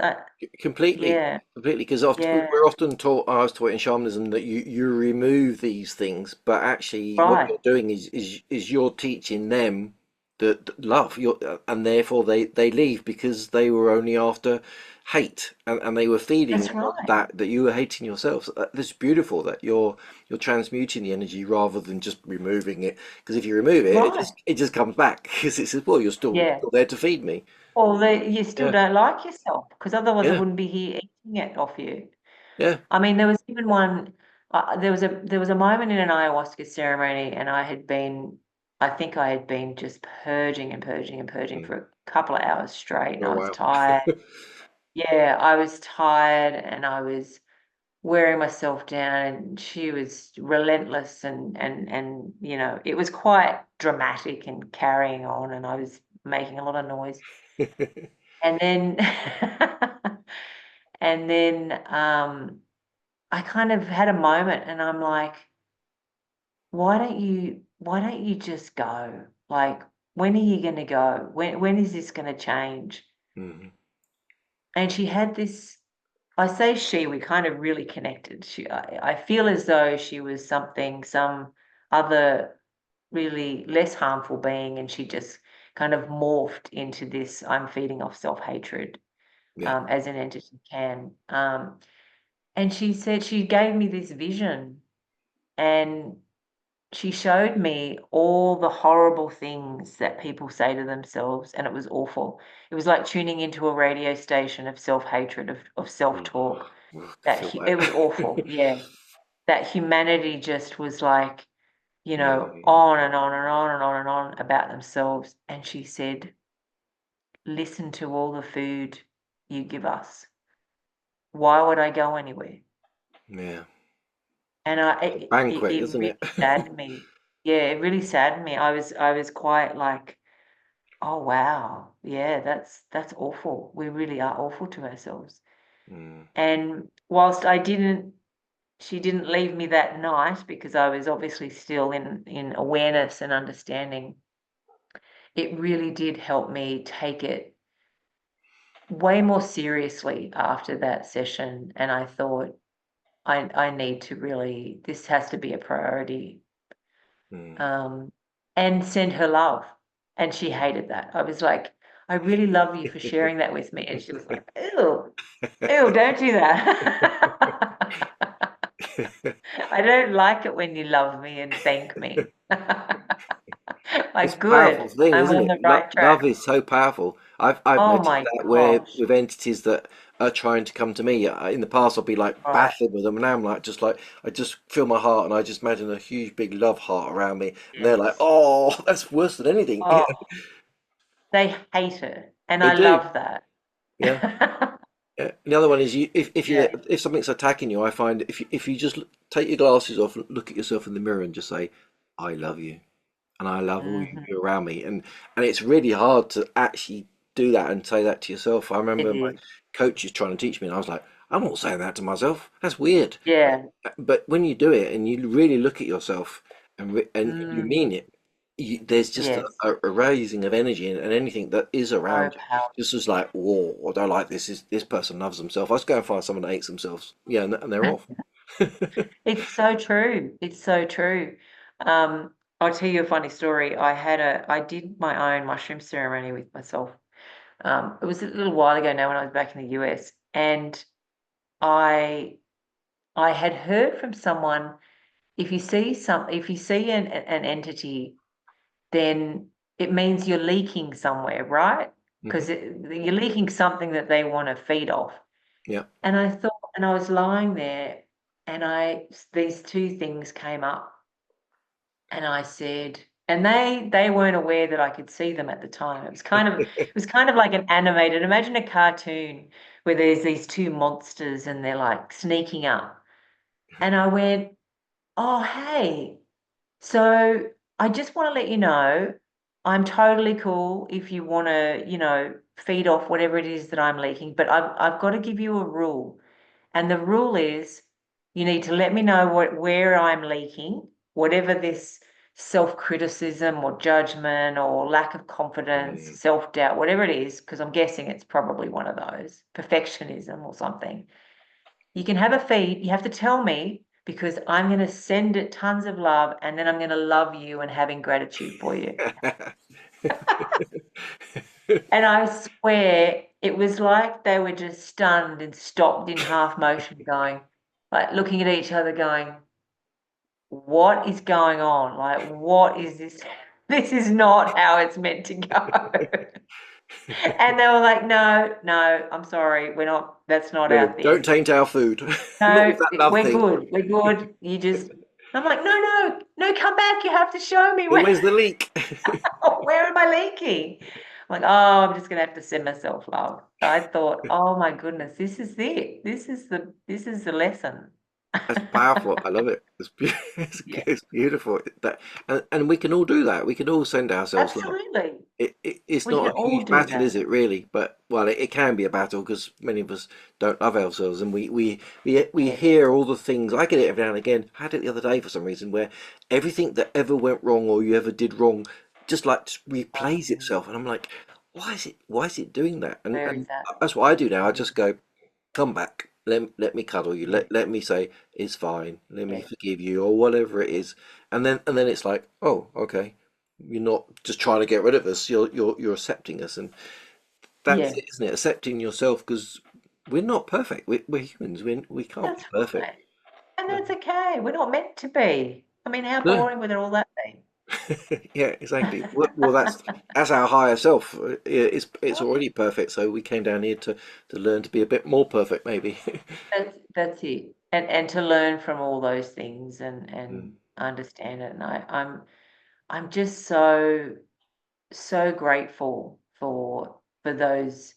Completely, Yeah, completely. Because often yeah, we're often taught, I was taught in shamanism that you remove these things, but actually, what right. you're doing is you're teaching them that love. And therefore they leave because they were only after hate, and they were feeding That's right. that you were hating yourself. So this is beautiful that you're transmuting the energy rather than just removing it. Because if you remove it, Right. it just comes back because it says, well, Yeah. still there to feed me. Well, you still Yeah, don't like yourself, because otherwise I yeah, wouldn't be here eating it off you. yeah. I mean, there was even one. There was a moment in an ayahuasca ceremony, and I think I had been just purging and purging and purging Mm. for a couple of hours straight, and Oh I was wow. tired. Yeah, I was tired, and I was wearing myself down, and she was relentless, and it was quite dramatic and carrying on, and I was making a lot of noise. And then and then I kind of had a moment, and I'm like, why don't you just go? Like, when are you going to go? When is this going to change? Mm. And she had this, I say she, we kind of really connected. I feel as though she was some other really less harmful being, and she just kind of morphed into this I'm feeding off self-hatred, Yeah. as an entity can. And she said she gave me this vision, and she showed me all the horrible things that people say to themselves, and it was awful. It was like tuning into a radio station of self-hatred, of Mm. self-talk. I can That feel it was awful. that. Yeah. That humanity just was like, Yeah, yeah. on and on and on and on and on about themselves. And she said, listen to all the food you give us. Why would I go anywhere? Yeah. And A banquet, it isn't really it? saddened me. Yeah, it really saddened me. I was quite like, oh wow, yeah, that's awful. We really are awful to ourselves. Mm. And whilst she didn't leave me that night because I was obviously still in awareness and understanding. It really did help me take it way more seriously after that session. And I thought, I need to really, this has to be a priority. Mm. Um, and send her love. And she hated that. I was like, I really love you for sharing that with me. And she was like, ew, ew, don't do that. I don't like it when you love me and thank me. It's Like, a powerful good, thing, I'm isn't on it? the right Love track. is so powerful. I've Oh noticed my that where gosh. with entities that are trying to come to me. In the past, I'll be like Right. battling with them, and now I'm like I just feel my heart, and I just imagine a huge big love heart around me, and they're like, Yes. "Oh, that's worse than anything." Oh, they hate it. And They I do. love that. Yeah. Yeah. The other one is Yeah. if something's attacking you, I find if you just take your glasses off, look at yourself in the mirror, and just say, "I love you." And I love all Hmm. you around me. And it's really hard to actually do that and say that to yourself. I It remember my is. coach is trying to teach me, and I was like, I'm not saying that to myself. That's weird. Yeah. But when you do it and you really look at yourself and you Mm, mean it, there's just yes. a raising of energy, and anything that is So around you. powerful. Just as like, whoa, I don't like this. This person loves themselves. Let's go and find someone that hates themselves. Yeah, and they're off. It's so true. It's so true. Um, I'll tell you a funny story. I did my own mushroom ceremony with myself. It was a little while ago now when I was back in the US, and I I had heard from someone, if you see an entity, then it means you're leaking somewhere, right? Hmm. Because you're leaking something that they want to feed off. Yeah. And I thought, and I was lying there, and these two things came up, and I said, and they weren't aware that I could see them at the time. It was kind of like an animated. Imagine a cartoon where there's these two monsters and they're like sneaking up. And I went, oh hey, so I just want to let you know, I'm totally cool if you want to, feed off whatever it is that I'm leaking, but I've got to give you a rule. And the rule is you need to let me know where I'm leaking, whatever this self-criticism or judgment or lack of confidence, Mm. self-doubt, whatever it is, because I'm guessing it's probably one of those, perfectionism or something. You can have a feed. You have to tell me because I'm going to send it tons of love and then I'm going to love you and having gratitude for you. And I swear it was like they were just stunned and stopped in half motion, going, like looking at each other, going, what is going on? Like, what is this? This is not how it's meant to go. And they were like, no, no, I'm sorry. That's not No, our don't thing. taint our food. Not with No, that love we're thing. good. We're good. I'm like, no, no, no, come back. You have to show me Yeah, where's the leak? where am I leaking? I'm like, oh, I'm just gonna have to send myself love. I thought, oh my goodness, this is it. This is the lesson. That's powerful. I love it. Yeah, It's beautiful. And we can all do that. We can all send ourselves love. absolutely. It's We can not a all huge do battle, that. is it? Really? But well, it can be a battle because many of us don't love ourselves, and we Yes. hear all the things. I get it every now and again. I had it the other day for some reason where everything that ever went wrong or you ever did wrong, just like Oh, replays itself, and I'm like, why is it doing that? And where is that? that's what I do now. I Mm, just go, come back, let me cuddle you, yeah, let me say it's fine, let me yeah, forgive you, or whatever it is, and then it's like, oh, okay, you're not just trying to get rid of us, you're accepting us, and that's yeah. it, isn't it? Accepting yourself, because we're not perfect. We're humans. We can't be That's perfect. right. And No. that's okay. We're not meant to be. I mean, how No. boring would it all that be? Yeah, exactly. Well, that's our higher self. It's already perfect, so we came down here to learn to be a bit more perfect, maybe. That's it. And to learn from all those things and Mm, understand it. And I'm just so grateful for those,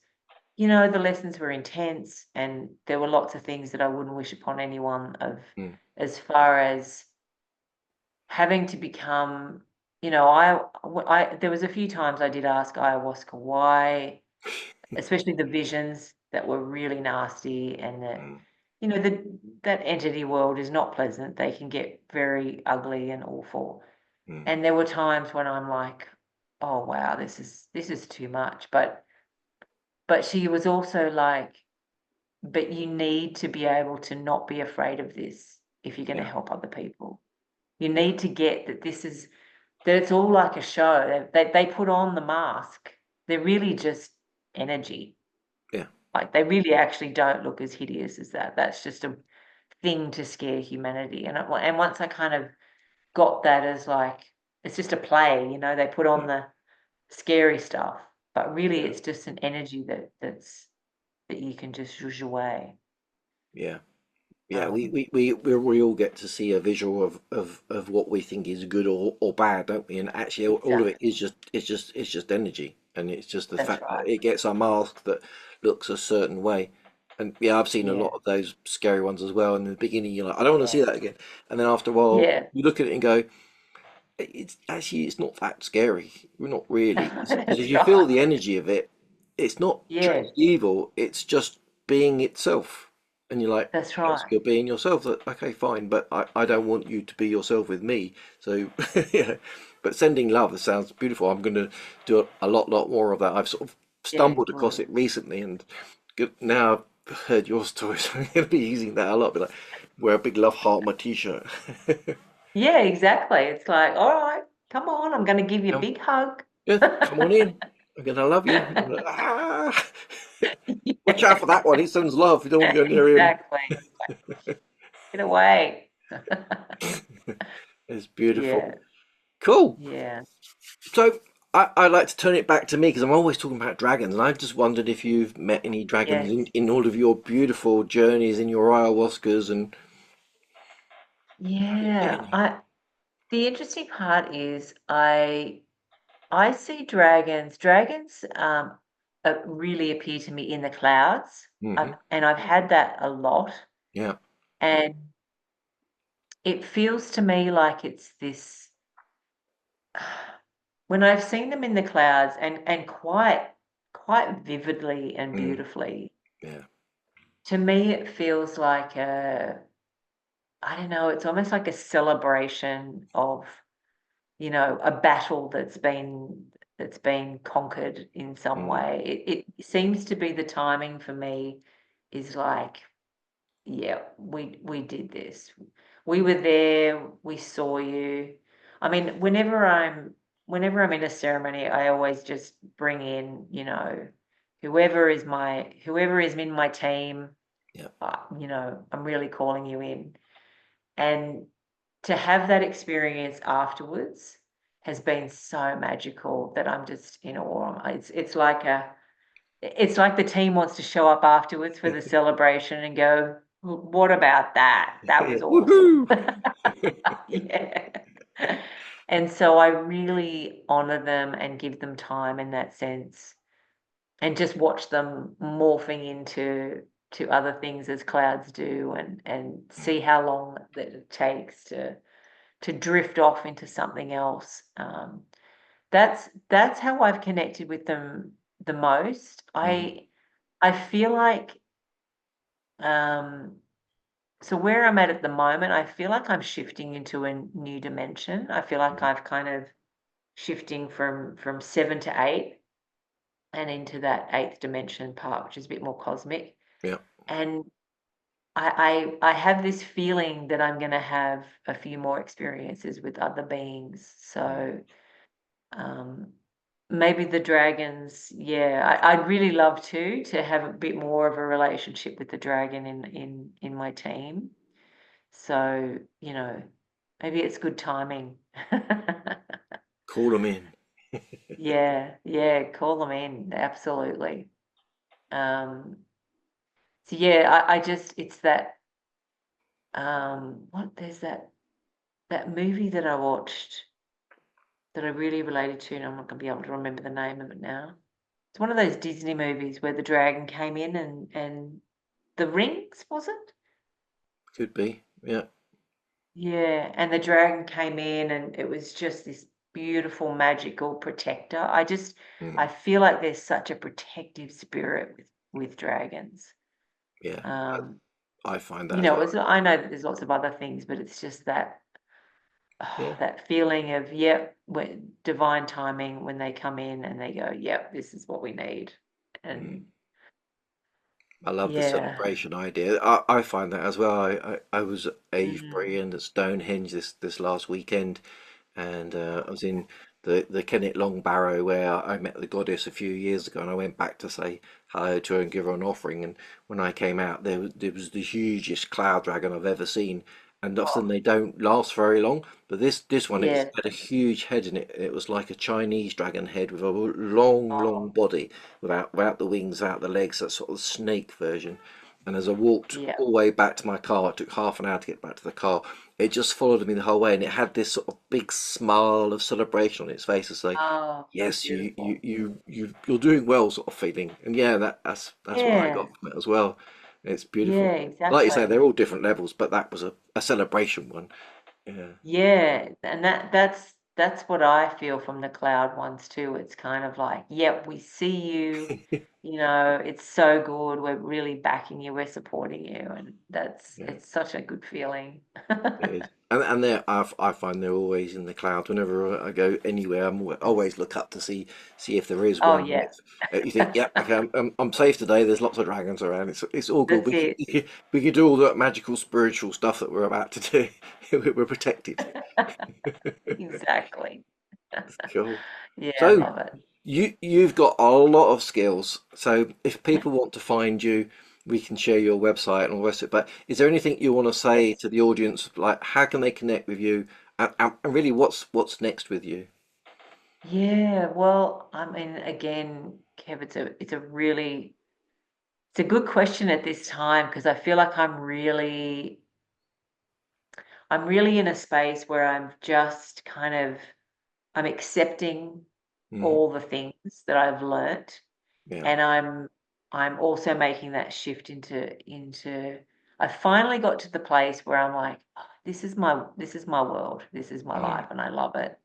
the lessons were intense and there were lots of things that I wouldn't wish upon anyone of mm, as far as having to become, there was a few times I did ask ayahuasca why, especially the visions that were really nasty and mm, that entity world is not pleasant. They can get very ugly and awful. mm. And there were times when I'm like, oh wow, this is too much. But she was also like, but you need to be able to not be afraid of this if you're going to Yeah, help other people. You yeah, need to get that it's all like a show. They put on the mask. They're really just energy. yeah, Like they really actually don't look as hideous as that. That's just a thing to scare humanity. And once I kind of got that as like it's just a play, they put on yeah, the scary stuff, but really yeah, it's just an energy that you can just zhuzh away. yeah. Yeah, we, Um, we, we, we all get to see a visual of what we think is good or bad, don't we? And actually, all of it exactly. is just energy, and it's just the That's fact that right. it gets a mask that looks a certain way. And yeah, I've seen a lot Yeah. of those scary ones as well. And in the beginning, you're like, I don't want to see Yeah. that again. And then after a while, Yeah. you look at it and go, it's not that scary. We're not really, because if That's you feel right. the energy of it, it's not Yeah. truly evil. It's just being itself, and you're like, That's yes, right. you're being yourself. That okay, fine, but I don't want you to be yourself with me. So yeah, but sending love sounds beautiful. I'm going to do a lot more of that. I've sort of Yeah. stumbled across Good. it recently, and now I've heard your stories. I'm going to be using that a lot. Be like, wear a big love heart on my t-shirt. Yeah, exactly. It's like, all right, come on, I'm going to give you a Come, big hug. yeah, come on in. I'm gonna love you. You're like, ah, watch out Yeah, for that one. He sends love. You don't want to go near him. exactly. Get away. It's beautiful. Yeah. Cool. Yeah. So I like to turn it back to me because I'm always talking about dragons, and I've just wondered if you've met any dragons Yes. in all of your beautiful journeys in your ayahuascas, and have you met Yeah. any? The interesting part is I see dragons. Dragons really appear to me in the clouds. Hmm. And I've had that a lot. Yeah. And it feels to me like it's this when I've seen them in the clouds and quite vividly and Mm. beautifully, Yeah. to me it feels like I don't know, it's almost like a celebration of, a battle that's been conquered in some Mm. way. It seems to be the timing for me is like, yeah, we did this. We were there, we saw you. I mean, whenever I'm in a ceremony, I always just bring in, whoever is in my team, Yeah. I'm really calling you in. And to have that experience afterwards has been so magical that I'm just in awe. It's like the team wants to show up afterwards for the celebration and go, what about that? That Yeah. was awesome. Woohoo! Yeah. And so I really honor them and give them time in that sense and just watch them morphing into other things as clouds do and see how long that it takes to drift off into something else. That's how I've connected with them the most. Mm. I feel like um, so where I'm at the moment, I feel like I'm shifting into a new dimension. I feel like Mm. I've kind of shifting from 7 to 8 and into that eighth dimension part, which is a bit more cosmic. Yeah. And I have this feeling that I'm going to have a few more experiences with other beings. Mm. So um, maybe the dragons, yeah, I'd really love to have a bit more of a relationship with the dragon in my team. So, maybe it's good timing. Call them in. Yeah, yeah, call them in, absolutely. Um, so yeah, I just it's that what there's that movie that I watched that I really related to, and I'm not gonna be able to remember the name of it now. It's one of those Disney movies where the dragon came in and The Rings, was it? Could be. Yeah. Yeah, and the dragon came in and it was just this beautiful magical protector. I Mm. feel like there's such a protective spirit with dragons. Yeah. Um, I find that as well. I know that there's lots of other things, but it's just that Yeah. that feeling of, yep, when divine timing when they come in and they go, yep, this is what we need. Mm. And I love the yeah. celebration idea. I find that as well. I was at Avebury Mm. and at Stonehenge this last weekend, and I was in the Kennet Long Barrow where I met the goddess a few years ago, and I went back to say hello to her and give her an offering. And when I came out, there was the hugest cloud dragon I've ever seen, and often Oh, they don't last very long. But this one, it yes. had a huge head in it. It was like a Chinese dragon head with a long Oh, body, without the wings, without the legs, that sort of snake version. And as I walked yeah. all the way back to my car, it took half an hour to get back to the car. It just followed me the whole way, and it had this sort of big smile of celebration on its face to say, Oh, "Yes, beautiful. you're doing well," sort of feeling. And yeah, that's what I Yeah. got from it as well. It's Yeah, beautiful. Like you say, exactly. they're all different levels, but that was a celebration one. Yeah, Yeah, and that's what I feel from the cloud ones too. It's kind of like, yep, we see you, it's so good. We're really backing you, we're supporting you, and yeah. it's such a good feeling. It is. And I find they're always in the clouds. Whenever I go anywhere, always look up to see if there is Oh one. yeah, You think, yeah, okay, I'm safe today. There's lots of dragons around. It's all good. that's it. We can do all that magical spiritual stuff that we're about to do. We're protected. Exactly. Cool. Yeah, I So love it. you've got a lot of skills. So if people want to find you, we can share your website and all the rest of it. But is there anything you want to say Yes. to the audience? Like, how can they connect with you? And really, what's next with you? Yeah, well, I mean, again, Kev, it's a good question at this time because I feel like I'm really in a space where I'm accepting Mm, all the things that I've learnt, yeah. and I'm also making that shift into I finally got to the place where I'm like, "Oh, this is my world, this is my Mm, life, and I love it."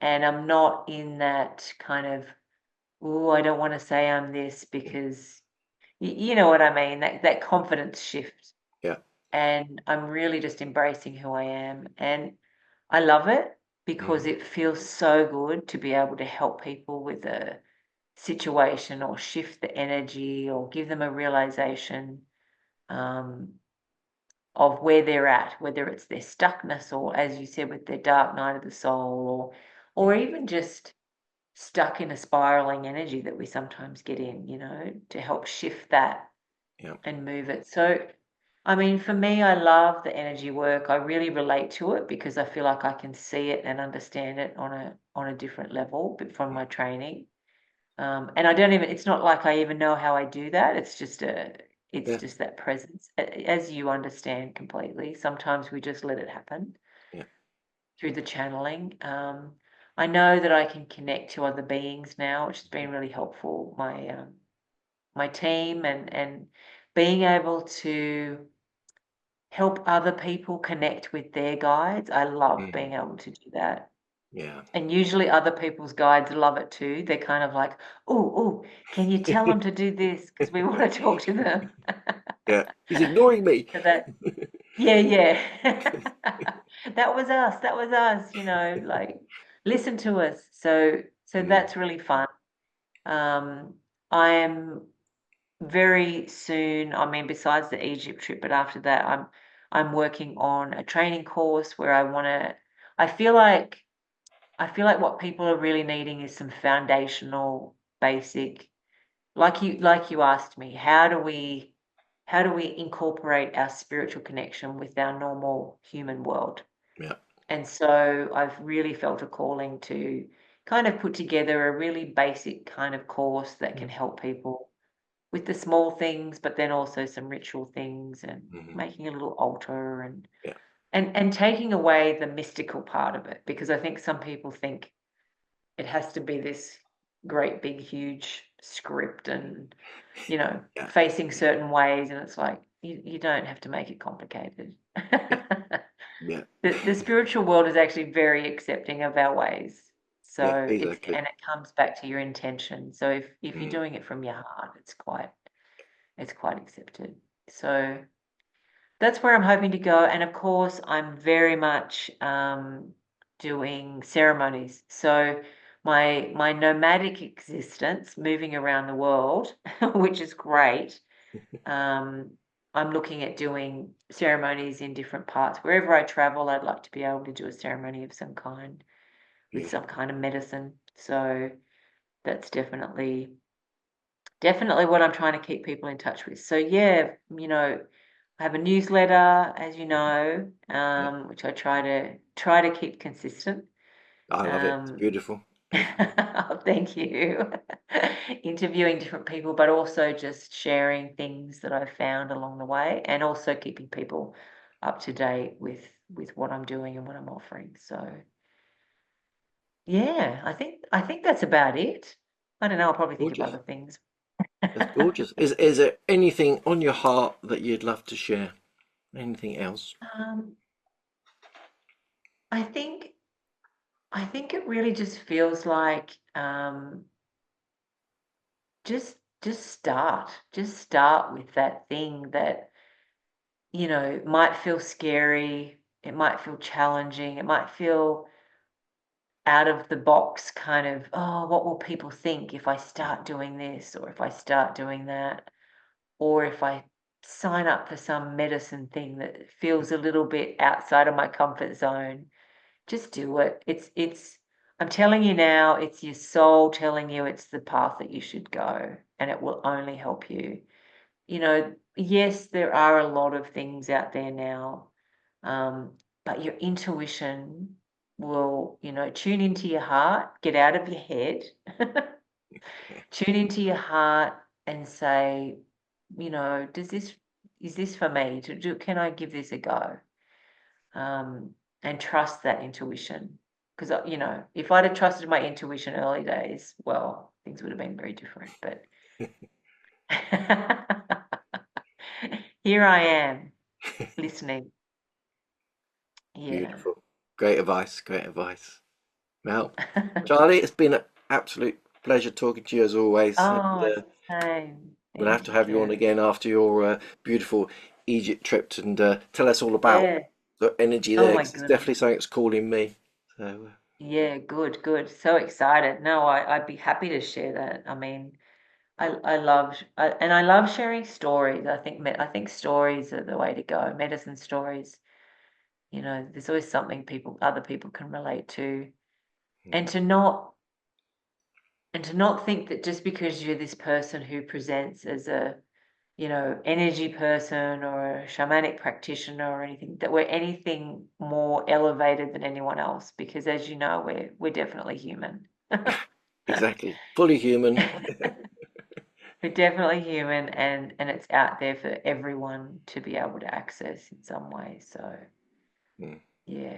And I'm not in that kind of, oh, I don't want to say I'm this because you know what I mean, that confidence shift. yeah. And I'm really just embracing who I am. And I love it because Mm, it feels so good to be able to help people with a situation or shift the energy or give them a realization um, of where they're at, whether it's their stuckness or, as you said, with their dark night of the soul, or mm, even just stuck in a spiraling energy that we sometimes get in, to help shift that yeah. and move it. So, I mean, for me, I love the energy work. I really relate to it because I feel like I can see it and understand it on a different level, but from Mm, my training. And I don't even. It's not like I even know how I do that. It's yeah. just that presence, as you understand completely. Sometimes we just let it happen Yeah. through the channeling. I know that I can connect to other beings now, which has been really helpful. My team and being able to help other people connect with their guides. I love Mm, being able to do that. yeah. And usually other people's guides love it too. They're kind of like, oh, can you tell them to do this? Because we want to talk to them. Yeah. He's ignoring me. So yeah, yeah. That was us. That was us, like listen to us. So Mm, that's really fun. I am very soon, I mean, besides the Egypt trip, but after that, I'm working on a training course where I feel like I feel like what people are really needing is some foundational basic, like you asked me, how do we incorporate our spiritual connection with our normal human world? yeah. And so I've really felt a calling to kind of put together a really basic kind of course that can Mm, help people with the small things, but then also some ritual things and mhm, making a little altar yeah. and taking away the mystical part of it, because I think some people think it has to be this great big huge script and Yeah. facing certain ways, and it's like you don't have to make it complicated. Yeah. Yeah. The spiritual world is actually very accepting of our ways. Yeah. So Exactly. it comes back to your intention. So if you're Mm, doing it from your heart, it's quite accepted. So that's where I'm hoping to go. And of course, I'm very much doing ceremonies. So my nomadic existence, moving around the world, which is great. Um, I'm looking at doing ceremonies in different parts. Wherever I travel, I'd like to be able to do a ceremony of some kind with some beautiful. kind of medicine. So that's definitely what I'm trying to keep people in touch with. So yeah, I have a newsletter, as you Mhm, know, yeah. which I try to keep consistent. I love it. It's Um, beautiful. Beautiful. thank you. Interviewing different people, but also just sharing things that I've found along the way, and also keeping people up to date with what I'm doing and what I'm offering. So yeah, I think that's about it. I don't know. I'll probably think of Gorgeous. other things. That's gorgeous. Is there anything on your heart that you'd love to share? Anything else? Um, I think I think it really just feels like just start with that thing that might feel scary, it might feel challenging, it might feel out of the box, kind of, oh, what will people think if I Mm, start doing this, or if I start doing that, or if I sign up for some medicine thing that feels a little bit outside of my comfort zone. Just do it. I'm telling you now, it's your soul telling you it's the path that you should go, and it will only help you. Yes, there are a lot of things out there now, but your intuition will, tune into your heart, get out of your head, tune into your heart and say, is this for me to do? Can I give this a go? um, and trust that intuition. Because, if I'd have trusted my intuition early days, well, things would have been very different. But here I am listening. Yeah. beautiful. Great advice. Great advice. Well, Charlie, it's been an absolute pleasure talking to you as always. And, Oh, it's the same. we'll have to Thank have you on you. again after your beautiful Egypt trip and tell us all about Yeah. the energy Oh there, my 'cause it's goodness. definitely something that's calling me. So, Yeah, good, good. So excited. No, I'd be happy to share that. I mean, I love sharing stories. I think stories are the way to go. Medicine stories. There's always something other people can relate to, mm, and to not think that just because you're this person who presents as a energy person or a shamanic practitioner or anything, that we're anything more elevated than anyone else, because as you know, we're definitely human. exactly. Fully human. We're definitely human, and it's out there for everyone to be able to access in some way. So Mm, yeah,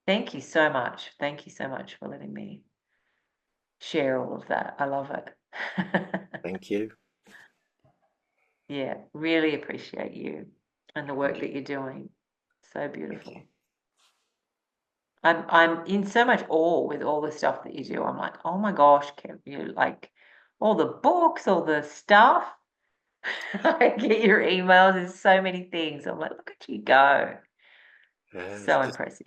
thank you so much. Thank you so much for letting me share all of that. I love it. thank you. Yeah, really appreciate you and the And work you. that you're doing. So Thank you. beautiful. I'm in so much awe with all the stuff that you do. I'm like, oh my gosh, Kev, you like all the books, all the stuff. I get your emails. There's so many things. I'm like, look at you go. It's So just impressive.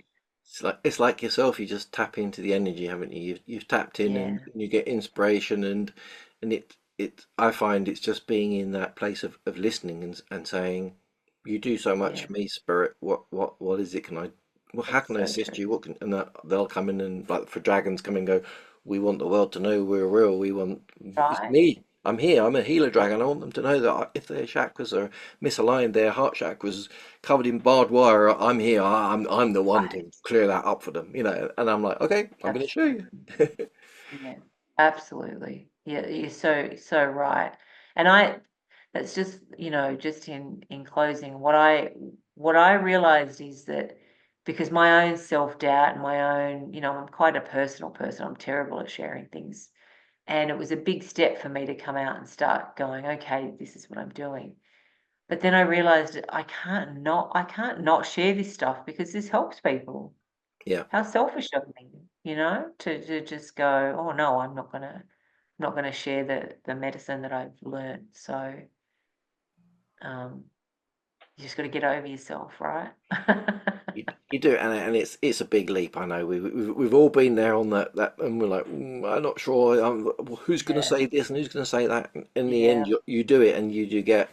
It's like yourself. You just tap into the energy, haven't you? You've tapped in, and Yeah, you get inspiration, and it. I find it's just being in that place of listening and saying, "You do so much yeah, for me, Spirit. What is it? Can I? Well, how it's can I so assist true. you? What can?" And they'll come in and like for dragons come and go. We want the world to know we're real. We want it's Right? me. I'm here. I'm a healer dragon. I want them to know that if their chakras are misaligned, their heart chakras covered in barbed wire. I'm here. I'm the one Right. to clear that up for them, And I'm like, okay, I'm going to show you. Absolutely. Yeah, absolutely. Yeah, you're so right. And that's just, just in closing, what I realized is that because my own self-doubt and my own, I'm quite a personal person. I'm terrible at sharing things. And it was a big step for me to come out and start going, okay, this is what I'm doing. But then I realized that I can't not share this stuff because this helps people. Yeah, How selfish of me, to just go, oh no, I'm not gonna share the medicine that I've learned. So um, you just got to get over yourself, right? you do, and it's a big leap. I know we've all been there on that, and we're like, I'm not sure. Who's going to Yeah, say this and who's going to say that? In the end, yeah, you do it, and you do get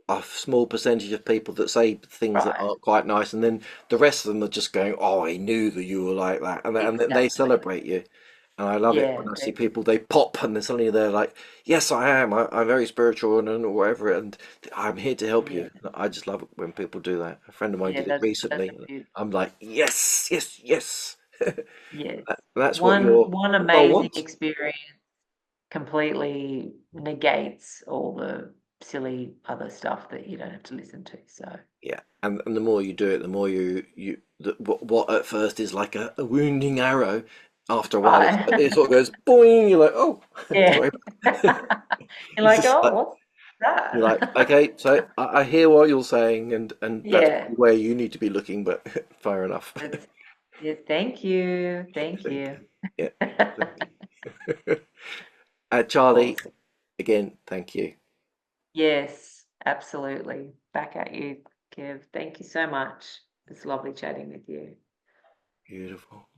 a small percentage of people that say things that right. aren't quite nice, and then the rest of them are just going, "Oh, I knew that you were like that," and they Exactly. celebrate you. And I love it Yeah, when I see people they pop and then suddenly they're like, "Yes, I am. I'm very spiritual and whatever, and I'm here to help yeah, you." I just love it when people do that. A friend of mine yeah. did it That's a recently. beautiful. I'm like, "Yes, yes, yes." Yes, That's what one your soul amazing wants. experience completely negates all the silly other stuff that you don't have to listen to. So, Yeah, and the more you do it, the more what at first is like a wounding arrow, after a while right. it sort of goes boing. You're like, oh, Yeah. sorry. You're It's like, just oh, like what's you're like, that? okay, so I hear what you're saying, and that's Yeah. probably where you need to be looking, but fair enough. That's, yeah. Thank you. Thank Thank you. you. Yeah, absolutely. Charlie, Awesome. again, thank you. Yes, absolutely. Back at you, Kev. Thank you so much. It's lovely chatting with you. Beautiful.